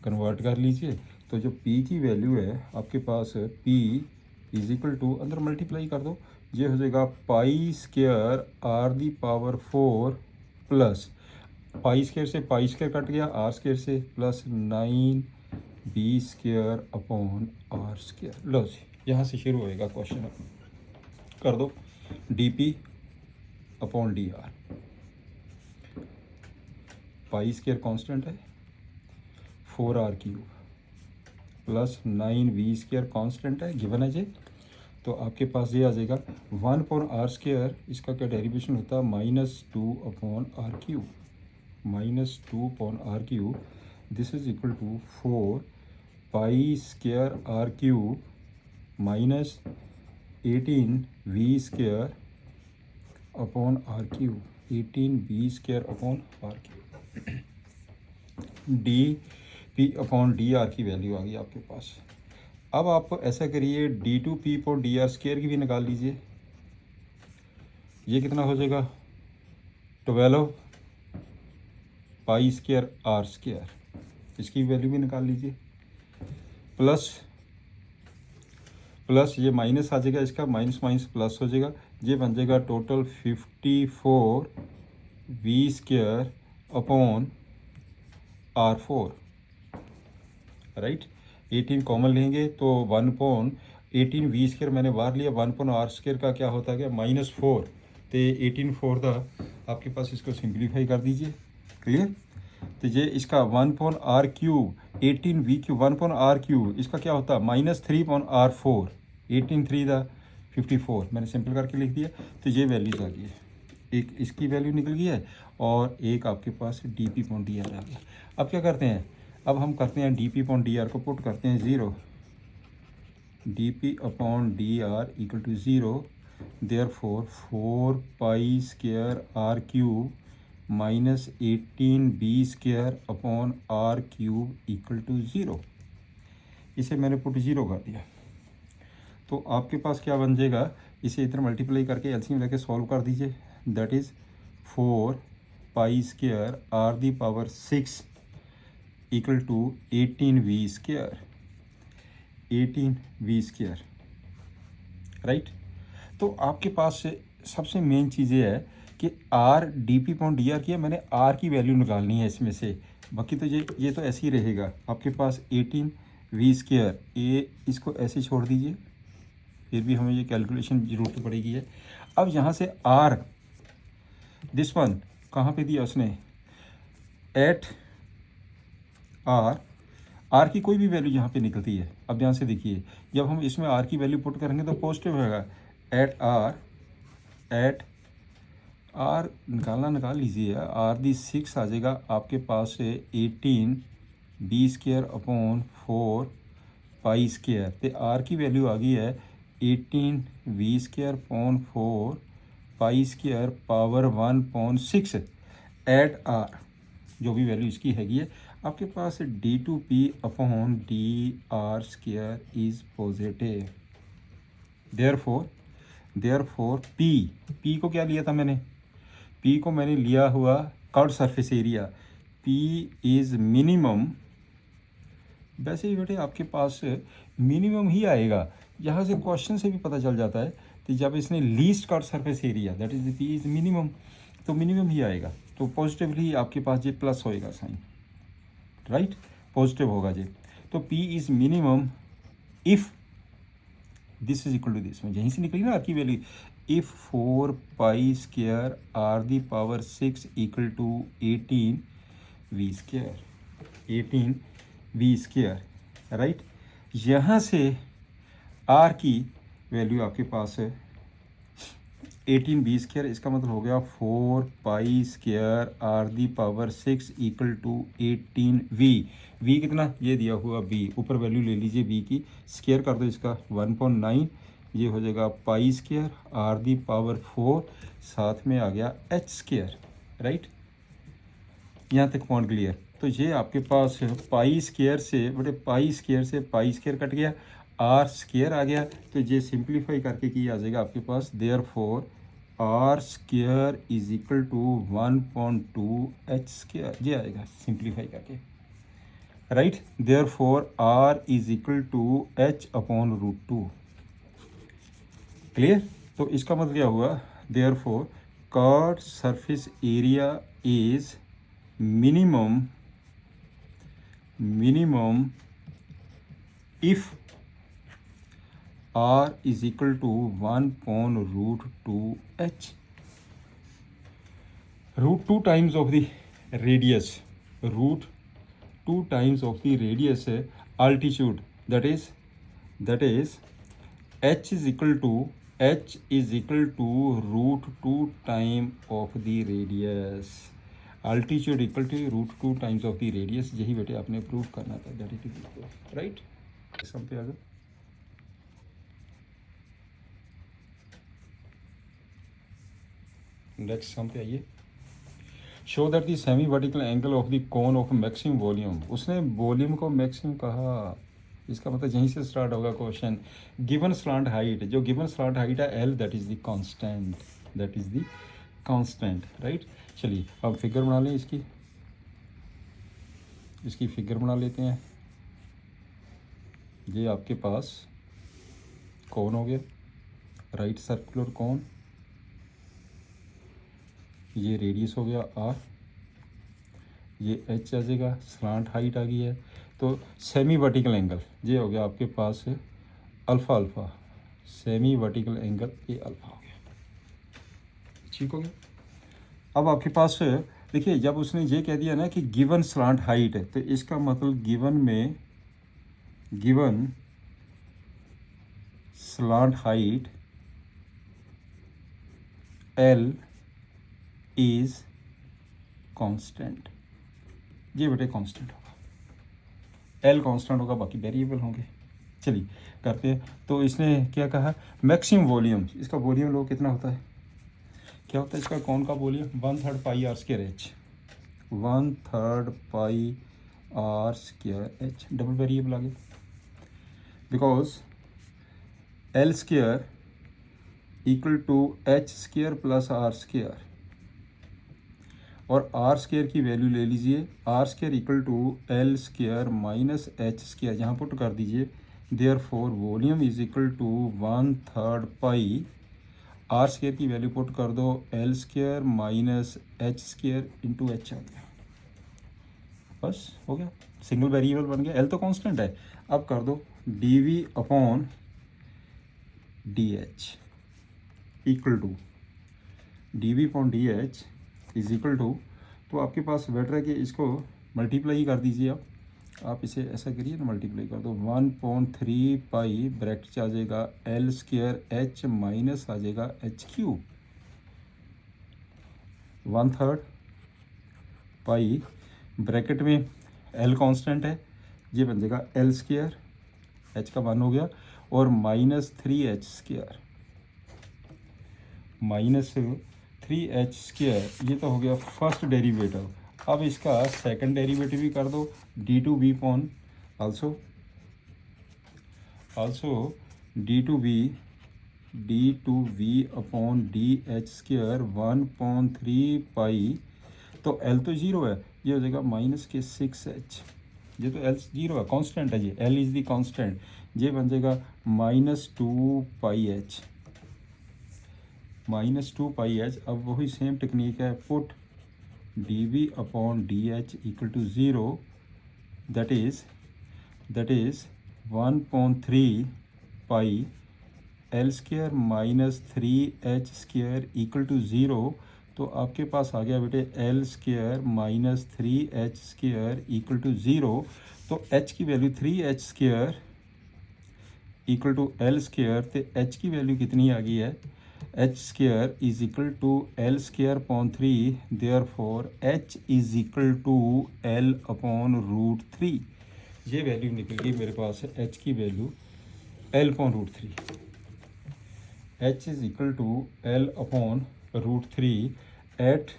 कन्वर्ट कर लीजिए। तो जो p की वैल्यू है आपके पास, p इज इक्वल टू अंदर मल्टीप्लाई कर दो, ये हो जाएगा pi square are the power 4 plus pi square से पाई स्क्वायर कट गया, आर स्क्वायर से plus 9b square upon R square. लो जी, यहाँ से शुरू होएगा क्वेश्चन। कर दो dp अपॉन dr, पाई स्क्वायर कांस्टेंट है, 4r cube plus 9v square constant है, गिवन है जी। तो आपके पास ये आ जाएगा 1 अपॉन आर स्क्वायर, इसका क्या डेरिवेशन होता है, -2 upon r cube, -2 upon r cube, this is equal to 4 pi square r cube minus 18v square upon r cube, 18v square upon r cube. D p upon D r की value आ गई आपके पास। अब आप ऐसा करिए d2p upon D R square की भी निकाल लीजिए। ये कितना हो जाएगा, 12 पाई स्क्वायर आर स्क्वायर, इसकी वैल्यू भी निकाल लीजिए। प्लस ये माइनस आ जाएगा, इसका माइनस माइनस प्लस हो जाएगा, ये बन जाएगा total 54 v square upon r4, right. 18 common लेंगे तो 1 अपॉन 18v स्क्वायर मैंने बाहर लिया, 1 अपॉन आर स्क्वायर का क्या होता है, -4, तो 18 था आपके पास, इसको सिंप्लीफाई कर दीजिए, क्लियर। तो ये इसका 1 upon r cube, 18v cube 1 upon r cube, इसका क्या होता है -3 अपॉन r4, 18 3 था 54, मैंने सिंपल करके लिख दिया। तो ये वैल्यूज आ गई है, एक इसकी वैल्यू निकल गई है और एक आपके पास dp अपॉन डी आर आ गया। अब क्या करते हैं, अब हम करते हैं dp अपॉन डी आर को पुट करते हैं 0, dp upon D R equal to 0, therefore 4 pi square r cube minus 18b square upon r cube equal to 0। इसे मैंने पुट 0 कर दिया, तो आपके पास क्या बन जाएगा, इसे इधर मल्टीप्लाई करके एलसीएम लेके सॉल्व कर दीजिए, that is 4 pi square are the power 6 equal to 18v square, 18v square, right. तो आपके पास सबसे मेन चीज़ ये है कि r dp upon D r किया, मैंने आर की वैल्यू निकालनी है इसमें से, बाकी तो ये तो ऐसे ही रहेगा आपके पास 18v स्क्वायर, ये इसको ऐसे छोड़ दीजिए, फिर भी हमें ये कैलकुलेशन की ज़रूरत पड़ेगी है। अब यहाँ से आर, दिस वन कहाँ पे दिया उसने, एट आर की कोई भी वैल्यू यहाँ पे निकलती है। अब ध्यान से देखिए, जब हम इसमें आर की वैल्यू पुट करेंगे तो पॉजिटिव होगा, एट आर निकाल लीजिए, आर दी 6 आ जाएगा आपके पास से 18b square upon 4 pi square, तो आर की वैल्यू आ गई है 18v square upon 4 pi square power 1/6 at r, जो भी वैल्यू इसकी हैगी है आपके पास, d2p upon D R square is positive. Therefore p को क्या लिया था मैंने, p को मैंने लिया हुआ curve surface area, p is minimum, वैसे ही बेटे आपके पास मिनिमम ही आएगा, यहाँ से क्वेश्चन से भी पता चल जाता है। तो जब इसने least curve surface area that is p is minimum, तो मिनिमम ही आएगा, तो पॉजिटिवली आपके पास ये प्लस होएगा साइन, राइट, पॉजिटिव होगा जी। तो p is minimum if this is equal to this, में यहीं से निकली ना आर की value, if 4 pi square are the power 6 equal to 18v square, 18v square, right. यहाँ से आर की वैल्यू आपके पास है 18b², इसका मतलब हो गया 4π² r⁻⁶ equal to 18v। v कितना ये दिया हुआ b, ऊपर वैल्यू ले लीजिए b की, स्क्वायर कर दो इसका 1.9, ये हो जाएगा π² r⁴, साथ में आ गया h², राइट। यहाँ तक पॉइंट क्लियर। तो ये आपके पास π² से बटे π² से π² कट गया, r² आ गया, तो ये सिंप्लीफाई करके की आ जाएगा आपके पास, therefore r² is equal to 1.2 h², ये आएगा सिंप्लीफाई करके, right. Therefore r is equal to h/√2, clear. तो इसका मतलब क्या हुआ, therefore curved surface area is minimum if r is equal to 1/√2h, √2 times of the radius, √2 times of the radius altitude, that is h is equal to √2 time of the radius, altitude equal to √2 times of the radius. यही बेटे आपने prove करना था, that is right. सम पे आ गया। Next sum पे आइए। Show that the semi vertical angle of the cone of maximum volume, उसने वॉल्यूम को मैक्सिमम कहा, इसका मतलब यहीं से स्टार्ट होगा क्वेश्चन। गिवन स्लांट हाइट, जो गिवन स्लांट हाइट है L, that is the constant, right. चलिए अब फिगर बना लें, इसकी फिगर बना लेते हैं। ये आपके पास कौन हो गया, राइट सर्कुलर कौन, ये रेडियस हो गया r, ये h आ जाएगा, स्लांट हाइट आ गई है, तो सेमी वर्टिकल एंगल ये हो गया आपके पास अल्फ़ा, सेमी वर्टिकल एंगल ये अल्फ़ा हो गया, ठीक हो गया। अब आपके पास देखिए, जब उसने ये कह दिया ना कि गिवन स्लांट हाइट है, तो इसका मतलब given slant height L is constant, ये बेटे कांस्टेंट होगा, L कांस्टेंट होगा, बाकी वेरिएबल होंगे। चलिए करते हैं। तो इसने क्या कहा, मैक्सिमम वॉल्यूम, इसका वॉल्यूम लो कितना होता है, क्या होता है इसका, कौन का volume, 1/3 pi r² h, 1/3 pi r² h, double variable आ गया, because L² equal to h² plus r², और r² की वैल्यू ले लीजिए, r² equal to L² minus h², यहाँ पुट कर दीजिए, therefore volume is equal to 1/3 pi r² की value put कर दो, L² minus h² into h आ गया, बस हो गया, सिंगल वेरिएबल बन गया, L तो कांस्टेंट है। अब कर दो dv/dh equal to dv/dh is equal to, तो आपके पास बेटर है कि इसको मल्टीप्लाई कर दीजिए, आप इसे ऐसा करिए ना, मल्टीप्लाई कर दो, 1/3 पाई ब्रैकेट आ जाएगा L² h माइनस आ जाएगा h³, 1/3 पाई ब्रैकेट में L कांस्टेंट है, ये बन जाएगा L² h का 1 हो गया, और माइनस 3h², ये तो हो गया फर्स्ट डेरिवेटिव। अब इसका सेकंड डेरिवेटिव भी कर दो, d2v आल्सो d2v/dh², 1/3 पाई, तो L तो 0 है, ये हो जाएगा माइनस के 6h, ये तो L 0 है, कांस्टेंट है, ये L इज़ द कांस्टेंट, ये बन जाएगा -2 पाई h। अब वही सेम टेक्निक है, put dv/dh equal to 0, that is 1/3 pi L² minus 3h² equal to 0, तो आपके पास आ गया बेटे L² minus 3h² equal to 0, तो h की value 3h² equal to l square तो एच की वैल्यू कितनी आ गई है, h square is equal to l square upon 3, therefore h is equal to l upon root 3। ये वैल्यू निकल गई मेरे पास है एच की value l upon root 3। H is equal to l upon root 3 at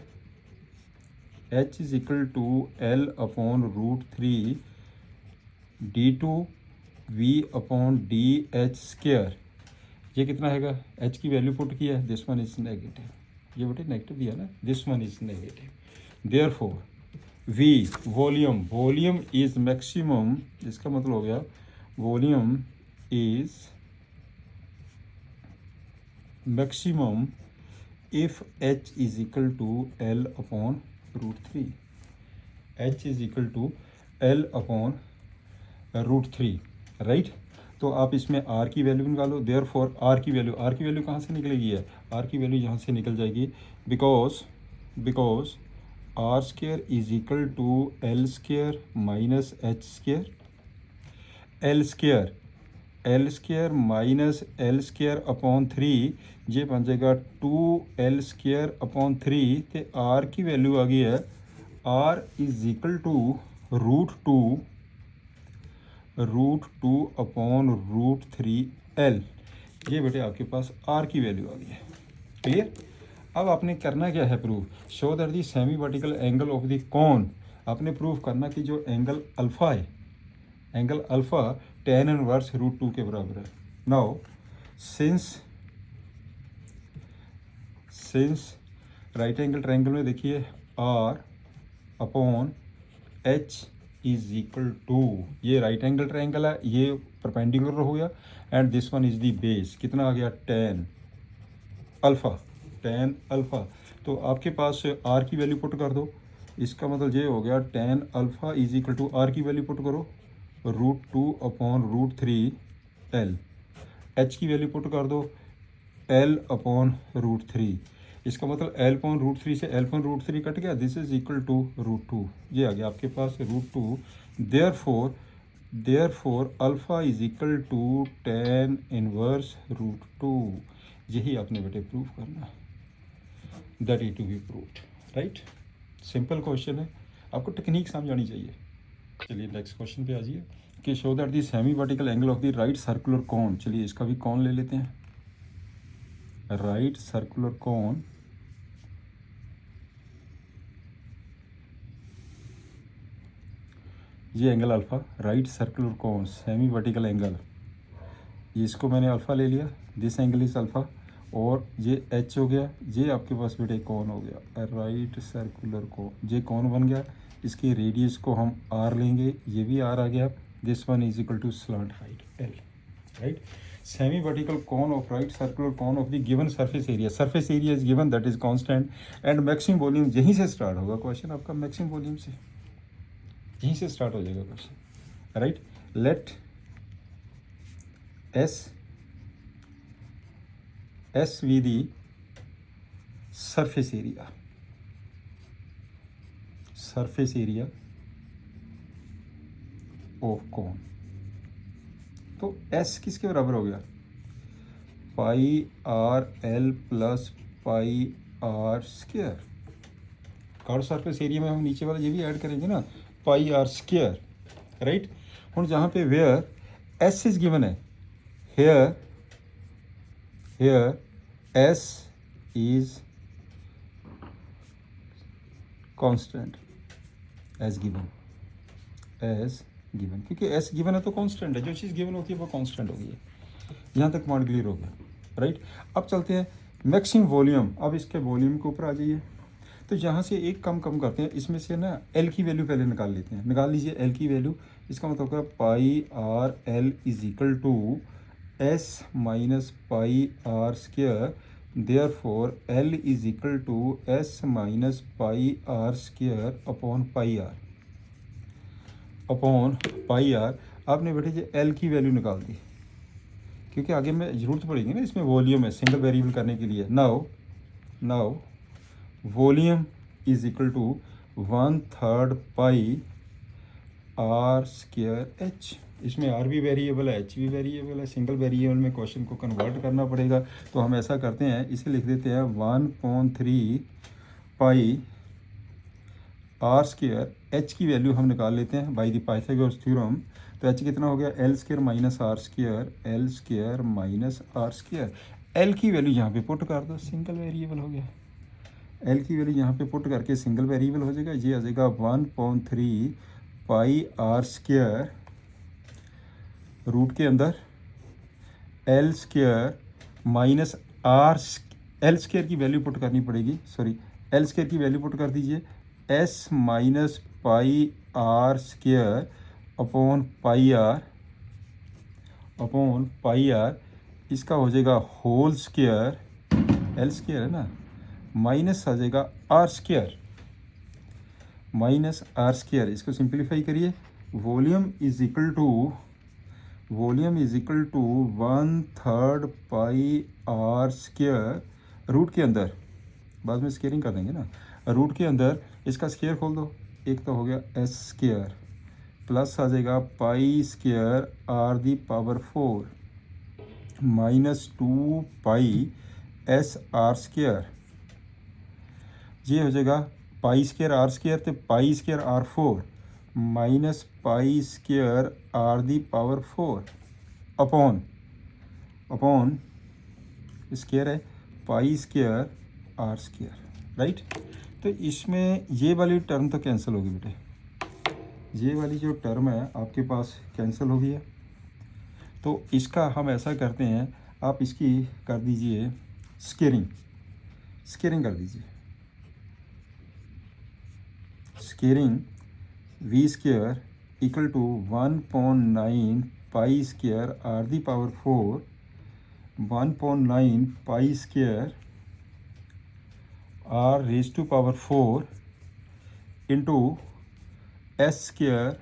h is equal to l upon root 3 d two v upon d h square. ये कितना हैगा, H की वैल्यू पुट किया है, दिस वन इज नेगेटिव, ये बेटे negative दिया ना, this one is negative. Therefore v volume, volume is maximum, इसका मतलब हो गया volume is maximum if h is equal to l upon root 3, h is equal to l upon root 3, right. तो आप इसमें आर की वैल्यू निकालो, therefore R की वैल्यू कहाँ से निकलेगी है, आर की वैल्यू यहाँ से निकल जाएगी, because r square is equal to l square minus h square, l square minus l square upon 3, ये बन जाएगा 2 स्केयर अपॉन 3, तो आर की वैल्यू आ गई है, r is equal to root two upon root 3 l. ये बेटे आपके पास आर की वैल्यू आ गई है, क्लियर। अब आपने करना क्या है, proof show that the semi vertical angle of the cone. आपने प्रूफ करना कि जो एंगल अल्फ़ा है, angle alpha tan inverse root 2 के बराबर है। Now since right angle triangle में देखिए R upon H is equal to, ये राइट एंगल ट्रायंगल है, ये परपेंडिकुलर हो गया, and this one is the base, कितना आ गया tan अल्फ़ा। तो आपके पास आर की वैल्यू पुट कर दो, इसका मतलब ये हो गया tan alpha is equal to, R की वैल्यू पुट करो root 2 upon root 3 L, H की वैल्यू पुट कर दो एल अपॉन रूट 3, इसका मतलब एल अपॉन रूट 3 से एल अपॉन रूट 3 कट गया, this is equal to root 2, ये आ गया आपके पास root 2। Therefore alpha is equal to tan inverse root 2। यही आपने बेटे प्रूफ करना, that is to be proved, right. Simple question है, आपको टेक्निक समझ आनी चाहिए। चलिए नेक्स्ट क्वेश्चन पे आ जाइए कि show that the semi vertical angle of the right circular कोन। चलिए इसका भी कोन ले लेते हैं, राइट सर्कुलर कोन ये एंगल अल्फ़ा, राइट सर्कुलर कोन सेमी वर्टिकल एंगल, इसको मैंने अल्फ़ा ले लिया, दिस एंगल इज अल्फ़ा, और ये एच हो गया, ये आपके पास बेटे कौन हो गया, राइट सर्कुलर कोन, ये कौन बन गया, इसकी रेडियस को हम आर लेंगे, ये भी आर आ गया, this one is equal to slant height L, right. Semi vertical cone of right circular cone of the given surface area is given, that is constant, and maximum volume यहीं से start होगा question आपका, maximum volume से यहीं से start हो जाएगा question, right. Let S V the surface area of cone, तो एस किसके बराबर हो गया, pi are L plus pi are square. Curve surface area में हम नीचे वाला ये भी ऐड करेंगे ना, पाई आर स्क्वायर, राइट। हम जहाँ पे वेयर एस इज गिवन है, here s is constant as given, क्योंकि s गिवन है तो कांस्टेंट है, जो चीज़ गिवन होती है वो कांस्टेंट होगी है। यहाँ तक पॉइंट क्लियर हो गया, राइट। अब चलते हैं मैक्सिमम वॉल्यूम, अब इसके वॉल्यूम के ऊपर आ जाइए। तो यहाँ से एक कम करते हैं, इसमें से ना एल की वैल्यू पहले निकाल लेते हैं, निकाल लीजिए एल की वैल्यू, इसका मतलब होगा pi are L is equal to S minus pi are square, therefore L is equal to S minus pi are square upon pi R. आपने बेटे जी एल की वैल्यू निकाल दी, क्योंकि आगे में ज़रूरत पड़ेगी ना, इसमें वॉल्यूम है सिंगल वेरिएबल करने के लिए। Now volume is equal to 1/3 pi are square H, इसमें आर भी वेरिएबल है, एच भी वेरिएबल है, सिंगल वेरिएबल में क्वेश्चन को कन्वर्ट करना पड़ेगा। तो हम ऐसा करते हैं, इसे लिख देते हैं 1/3 पाई आर स्क्र, एच की वैल्यू हम निकाल लेते हैं बाई द पाइथागोरस थ्योरम। तो एच कितना हो गया, L square minus R square, L square minus R square. L की वैल्यू यहाँ पे पुट कर दो, सिंगल वेरिएबल हो गया। एल की वैल्यू यहाँ पे पुट करके सिंगल वेरिएबल हो जाएगा, ये आ जाएगा 1/3 पाई आर स्क्र रूट के अंदर L square minus R, L square की वैल्यू पुट करनी पड़ेगी, सॉरी एल स्क्र की वैल्यू पुट कर दीजिए, S minus pi R square upon pi R, इसका हो जाएगा होल स्क्र, एल स्क्र है ना, माइनस आ जाएगा R square, minus R square. इसको सिंप्लीफाई करिए, volume is equal to 1/3 pi R square root के अंदर, बाद में स्केयरिंग कर देंगे ना, रूट के अंदर इसका स्केयर खोल दो, एक तो हो गया एस स्क्र प्लस आ जाएगा pi square R the power 4 minus 2 pi S R square, ये हो जाएगा पाई स्क्र आर स्क्र, तो pi square R 4 minus pi square R the power 4 upon square है pi square are square, right. तो इसमें ये वाली टर्म तो कैंसिल होगी बेटे, ये वाली जो टर्म है आपके पास कैंसिल हो गई है। तो इसका हम ऐसा करते हैं, आप इसकी कर दीजिए स्केयरिंग कर दीजिए, squaring V square equal to 1/9 pi square R the power 4 1/9 pi square R raise to power 4 into S square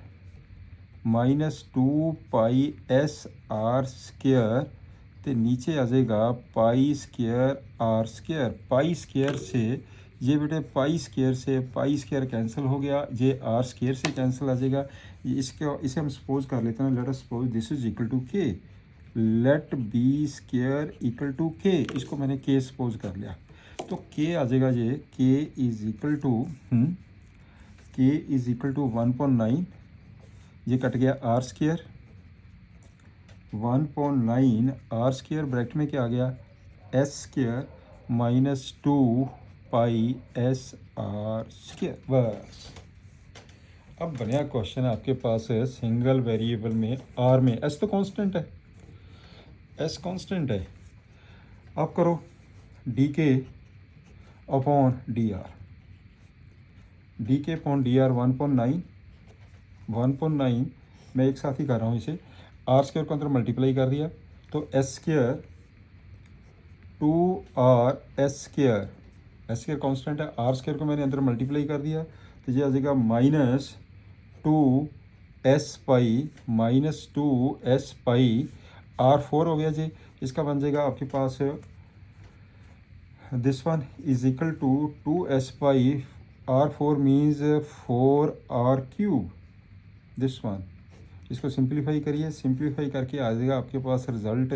minus 2 pi S R square, तो नीचे आ जाएगा pi square are square. Pi square से ये बेटे पाई square से पाई square cancel हो गया, ये आर स्क्र से कैंसिल आ जाएगा। इसे हम सपोज कर लेते हैं, let us suppose this is equal to K, let B square equal to K, इसको मैंने के सपोज कर लिया, तो के आ जाएगा, ये के इज इक्वल टू 1/9, ये कट गया are square, 1/9 R square bracket में क्या आ गया, S square minus 2 pi S R square. बस अब बनया क्वेश्चन आपके पास है सिंगल वेरिएबल में, आर में एस तो कांस्टेंट है, एस कांस्टेंट है। आप करो डी के अपॉन डी आर, डी के अपॉन डी आर 1/9 मैं एक साथ ही कर रहा हूँ इसे, आर स्क्र को अंदर मल्टीप्लाई कर दिया, तो S square 2r S square constant है, आर स्क्र को मैंने अंदर मल्टीप्लाई कर दिया, तो ये आ जाएगा -2 एस पाई आर 4 हो गया जी। इसका बन जाएगा आपके पास this one is equal to 2s pi R 4 means 4r³ this one. इसको सिंप्लीफाई करिए, सिंप्लीफाई करके आ जाएगा आपके पास result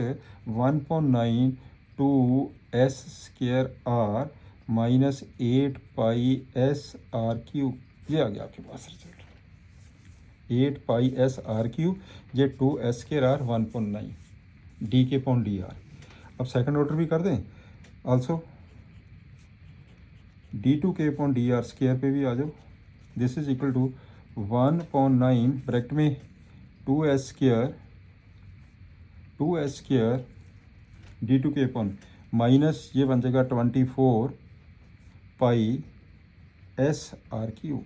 1/9 2s square R minus 8 pi S r³, ये आ गया आपके पास रिजल्ट 8 पाई एस r³, ये 2s स्क्र आर 1/9 डी के अपॉन डी आर। अब सेकंड ऑर्डर भी कर दें आल्सो, d2 के अपॉन डी आर स्क्र पे भी आ जाओ, this is equal to 1/9 bracket में 2s स्क्र d2 के अपॉन माइनस ये बन जाएगा 24 पाई एस r³,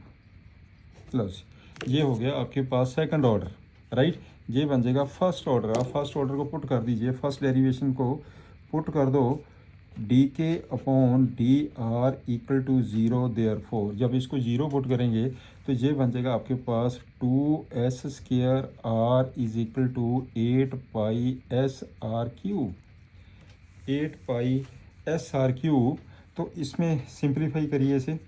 प्लस ये हो गया आपके पास सेकंड ऑर्डर, राइट। ये बन जाएगा फर्स्ट ऑर्डर। आप फर्स्ट ऑर्डर को पुट कर दीजिए, फर्स्ट डेरिवेशन को पुट कर दो, डी के upon D R equal to 0, therefore जब इसको 0 पुट करेंगे तो ये बन जाएगा आपके पास 2s square R is equal to 8 pi S r³, 8 pi S r³। तो इसमें सिंप्लीफाई करिए इसे,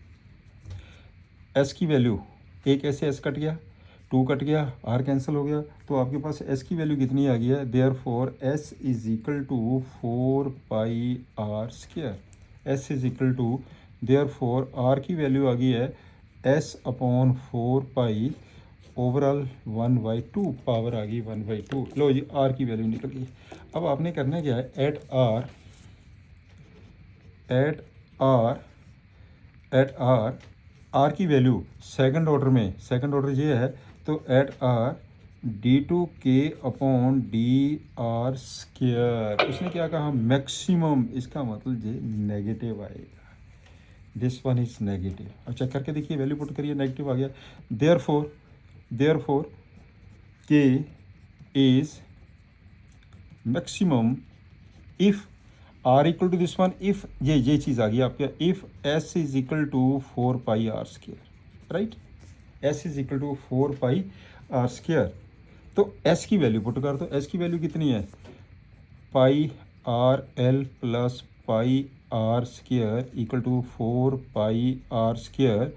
एस की वैल्यू एक ऐसे एस कट गया, 2 कट गया, आर कैंसिल हो गया, तो आपके पास एस की वैल्यू कितनी आ गई है, therefore S is equal to 4 pi are square. S is equal to therefore R की वैल्यू आ गई है S upon 4 pi overall 1/2, power आ गई 1/2। लो जी आर की वैल्यू निकल गई। अब आपने करना क्या है, एट आर आर की वैल्यू सेकंड ऑर्डर ये है, तो at R d2k upon D R square. उसने क्या कहा, मैक्सिमम, इसका मतलब ये नेगेटिव आएगा, दिस वन इज नेगेटिव। अब चेक करके देखिए, वैल्यू पुट करिए, नेगेटिव आ गया। Therefore k is maximum if R equal to this one, if ये चीज़ आ गई आपके, if S is equal to 4 pi are square, right, S is equal to 4 pi are square. तो एस की वैल्यू पुट कर दो, एस की वैल्यू कितनी है, pi are L plus pi are square equal to 4 pi are square,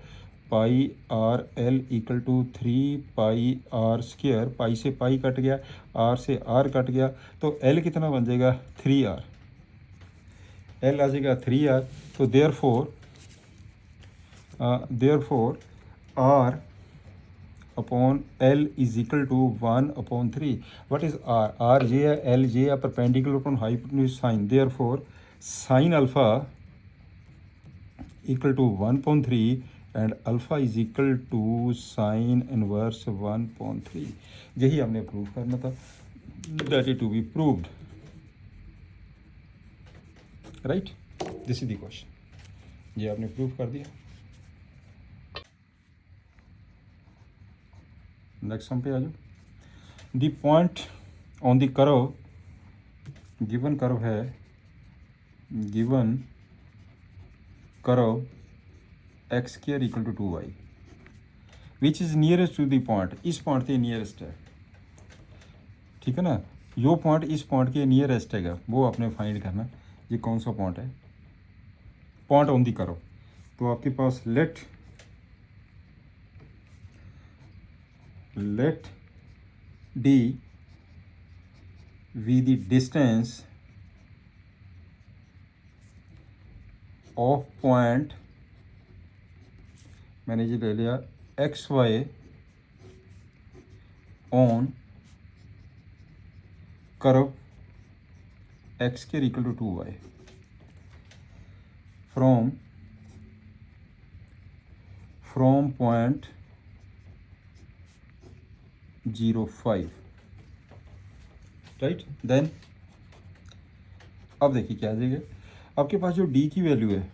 pi are L equal to 3 pi are square. Pi से pi cut गया, R से आर कट गया, तो एल कितना बन जाएगा, 3r, एल आ जाएगा 3r। तो therefore R upon L is equal to 1/3। What is R, R जे है, एल जे है, perpendicular upon hypotenuse sine. Therefore sine alpha equal to 1/3 and alpha is equal to sine inverse 1/3। यही हमने prove करना था, that is to be proved, right, this is the question, ये आपने प्रूव कर दिया। नेक्स्ट सम पे आ जाओ। The point on the curve, given curve है, given curve X square equal to 2y, which is nearest to the point, इस point के नियरेस्ट है, ठीक है ना, जो पॉइंट इस पॉइंट के नियरेस्ट है वो आपने फाइंड करना, ये कौन सा पॉइंट है, पॉइंट ऑन द कर्व। तो आपके पास late d be the distance of point, मैंने ये ले लिया xy on curve x square equal to 2y from point 0.5, right. Then अब देखिए क्या आ जाएगा, आपके पास जो d की वैल्यू है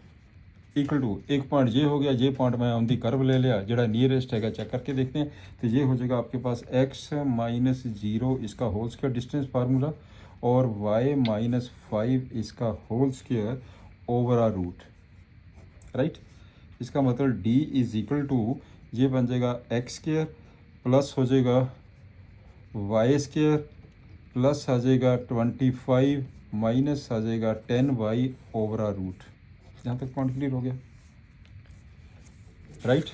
इक्वल टू, एक पॉइंट ये हो गया, ये पॉइंट मैं ऑन दी कर्व ले लिया, जरा नियरेस्ट है, चेक करके देखते हैं, तो ये हो जाएगा आपके पास x माइनस 0 इसका होल स्क्वायर डिस्टेंस फार्मूला, और y माइनस 5 इसका होल स्क्वायर ओवर आ रूट, राइट। इसका मतलब d इज इक्वल टू, ये बन जाएगा एक्स स्क्वायर प्लस हो जाएगा वाई स्क्वायर प्लस आ जाएगा 25 माइनस आ जाएगा 10y ओवर आ रूट। यहाँ तक पॉइंट क्लियर हो गया, राइट।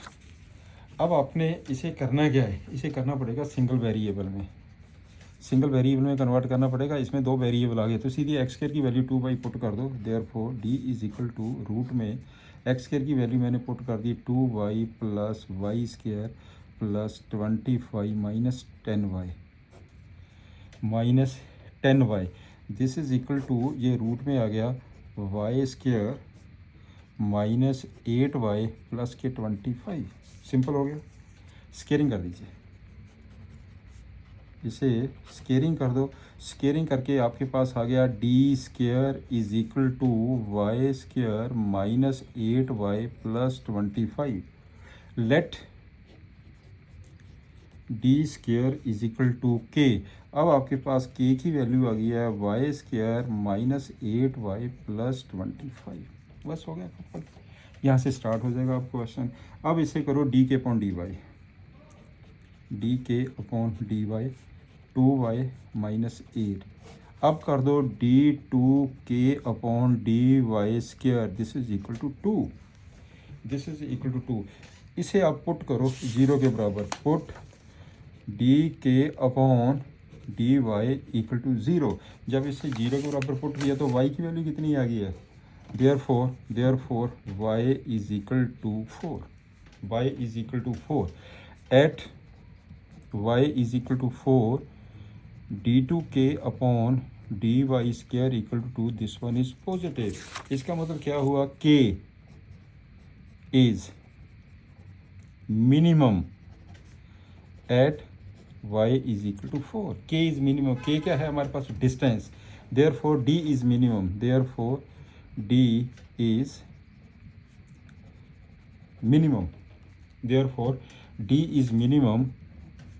अब आपने इसे करना क्या है, इसे करना पड़ेगा सिंगल वेरिएबल में, सिंगल वेरिएबल में कन्वर्ट करना पड़ेगा। इसमें दो वेरिएबल आ गए, तो सीधी एक्स स्क्वायर की वैल्यू 2y पुट कर दो। Therefore d is equal to root में एक्स स्क्वायर की वैल्यू मैंने पुट कर दी 2y plus Y square plus 25 minus 10y this is equal to, ये रूट में आ गया Y square minus 8y plus के 25। सिंपल हो गया, स्केयरिंग कर दीजिए, इसे स्केयरिंग कर दो। स्केयरिंग करके आपके पास आ गया D square is equal to Y square minus 8y plus 25। Let D square is equal to K. अब आपके पास के की वैल्यू आ गई है Y square minus 8y plus 25। बस हो गया, यहाँ से स्टार्ट हो जाएगा आपको क्वेश्चन। अब इसे करो डी के अपॉन डी वाई, डी के upon D Y 2y minus 8। अब कर दो D 2k upon D Y square, this is equal to 2, this is equal to 2। इसे आप पुट करो 0 के बराबर, पुट डी के upon D Y equal to zero. जब इसे जीरो के बराबर पुट किया तो वाई की वैल्यू कितनी आ गई है, therefore Y is equal to four, Y is equal to four at Y is equal to four D two K upon D Y square equal to this one is positive. इसका मतलब क्या हुआ, K is minimum at y is equal to four. K is minimum, K क्या है हमारे पास, distance. Therefore D is minimum, therefore D is minimum, therefore D is minimum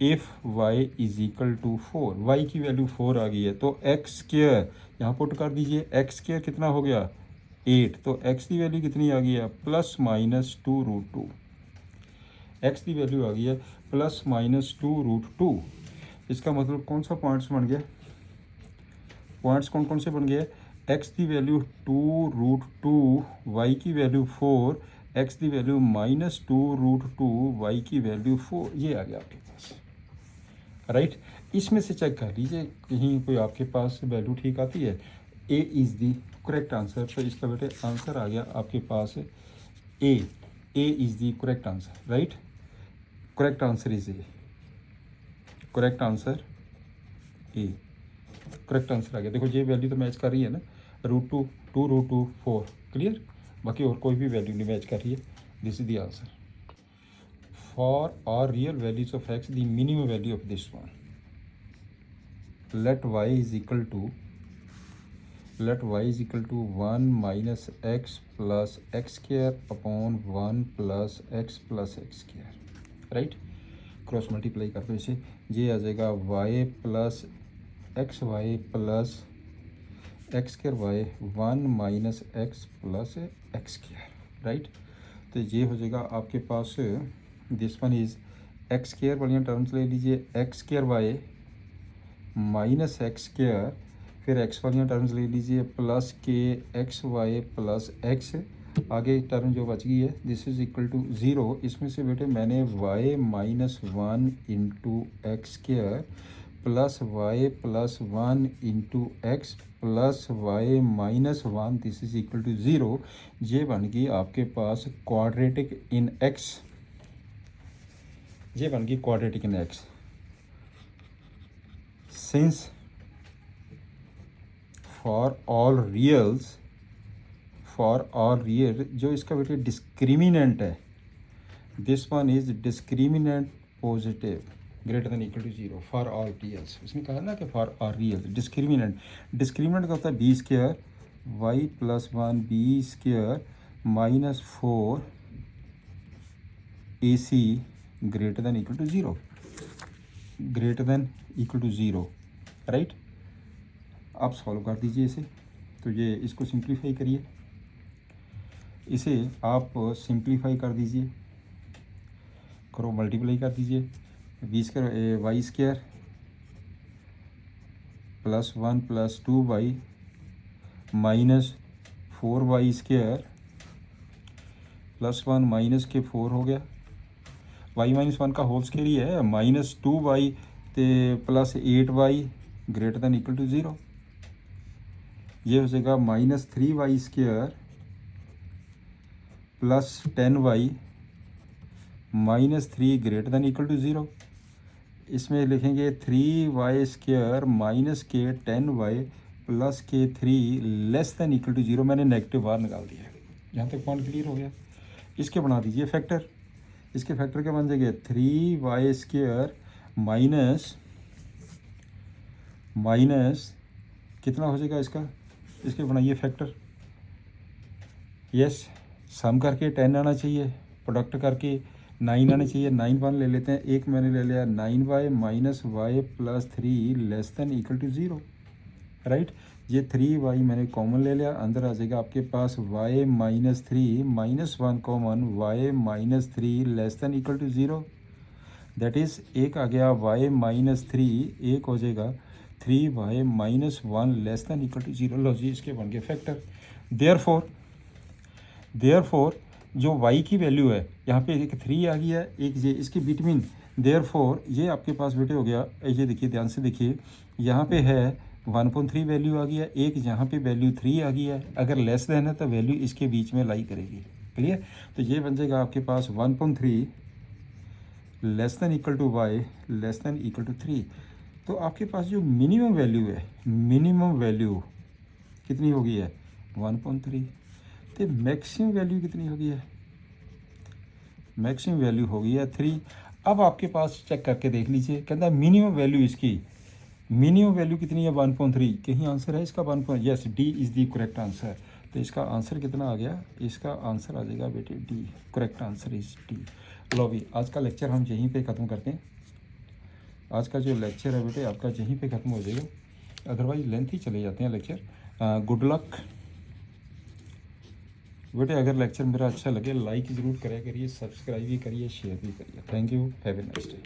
if y is equal to four. Y की value four आ गई है तो x square यहाँ पुट कर दीजिए, एक्स स्क्वायर कितना हो गया 8, तो x की वैल्यू कितनी आ गई है plus minus two root two. X की वैल्यू आ गई है plus minus two root two. इसका मतलब कौन सा पॉइंट्स बन गया, पॉइंट्स कौन कौन से बन गए, एक्स की value two root two, Y की वैल्यू फोर, एक्स की value minus two root two, Y की वैल्यू फोर, ये आ गया आपके पास, राइट। इसमें से चेक कर लीजिए कहीं कोई आपके पास वैल्यू ठीक आती है। A is the correct answer, तो इसका बेटे आंसर आ गया आपके पास A is the correct answer, right. Correct answer is A, correct answer A, correct answer आ गया। देखो ये वैल्यू तो मैच कर रही है ना, root two two root two four, clear. बाकी और कोई भी वैल्यू नहीं मैच कर रही है। This is the answer for our real values of X, the minimum value of this one, let Y is equal to, let y is equal to 1 minus x plus x square upon 1 plus x square, right. Cross multiply कर दो इसे, ये आ जाएगा y plus X Y plus X square Y 1 minus X plus X square, right. तो ये हो जाएगा आपके पास, this one is X square वाली टर्म्स ले लीजिए, X square Y minus x square, फिर एक्स वाली टर्म्स ले लीजिए plus K X Y plus X, आगे टर्म जो बच गई है this is equal to zero. इसमें से बेटे मैंने y minus one into X square plus Y plus one into X plus Y minus one, this is equal to zero. ये बन गई आपके पास क्वाड्रेटिक इन एक्स, ये बन गई quadratic in X. Since for all reals, for all real जो इसका बेटे डिस्क्रिमिनेंट है, this one is discriminant positive greater than equal to zero for all reals. इसमें कहा ना कि for all reals discriminant, discriminant का होता है B square Y plus one B square minus four A C greater than equal to zero, greater than equal to zero, right. आप solve कर दीजिए इसे, तो ये इसको सिंप्लीफाई करिए, इसे आप सिंप्लीफाई कर दीजिए, करो मल्टीप्लाई कर दीजिए, B square Y square plus one plus two Y minus four Y square plus one minus के फोर हो गया, वाई माइनस वन का होल स्क्वायर ही है, माइनस टू वाई तो plus eight Y greater than equal to zero. ये हो जाएगा minus three Y square plus ten Y minus three greater than equal to zero. इसमें लिखेंगे थ्री वाई स्क्वायर माइनस के ten Y plus के three less than equal to zero. मैंने negative बार निकाल दिया है, यहाँ तक पॉइंट क्लियर हो गया। इसके बना दीजिए फैक्टर, इसके फैक्टर क्या बन जाएंगे, three Y square minus minus कितना हो जाएगा इसका, इसके बनाइए फैक्टर, यस सम करके 10 आना चाहिए, प्रोडक्ट करके 9 आना चाहिए, 9 वन ले लेते हैं, एक मैंने ले लिया 9y minus Y plus three less than equal to zero, right. ये 3y मैंने कॉमन ले लिया, अंदर आ जाएगा आपके पास y minus three minus one common, y minus three less than equal to zero, that is एक आ गया y माइनस थ्री, एक हो जाएगा 3y minus one less than equal to zero. लो जी इसके बन गए फैक्टर। देयरफॉर जो y की वैल्यू है यहाँ पे एक 3 आ गई है, एक ये इसके बिटवीन देयरफॉर ये आपके पास बेटे हो गया, ये देखिए ध्यान से देखिए, यहाँ पे है 1.3 वैल्यू आ गया, एक यहाँ पे वैल्यू 3 आ गया है। अगर लेस देन है तो वैल्यू इसके बीच में लाई करेगी। क्लियर? तो ये बन जाएगा आपके पास 1.3 less than equal to Y less than equal to 3। तो आपके पास जो मिनिमम वैल्यू है, मिनिमम वैल्यू कितनी हो गई है 1.3। तो मैक्सिमम वैल्यू कितनी हो गई है, मैक्सिमम वैल्यू हो गई है 3। अब आपके पास चेक करके देख लीजिए, कहता है मिनिमम वैल्यू इसकी, मिनिमम वैल्यू कितनी है 1.3। कहीं आंसर है इसका 1. Yes, D is the correct answer. तो इसका आंसर कितना आ गया, इसका आंसर आ जाएगा बेटे D, correct answer is D. लो भी आज का लेक्चर हम यहीं पे ख़त्म करते हैं। आज का जो लेक्चर है बेटे आपका यहीं पे ख़त्म हो जाएगा, अदरवाइज लेंथ ही चले जाते हैं लेक्चर। गुड लक बेटे। अगर लेक्चर मेरा अच्छा लगे लाइक ज़रूर करिए, सब्सक्राइब भी करिए, शेयर भी करिए। Thank you, have a nice day.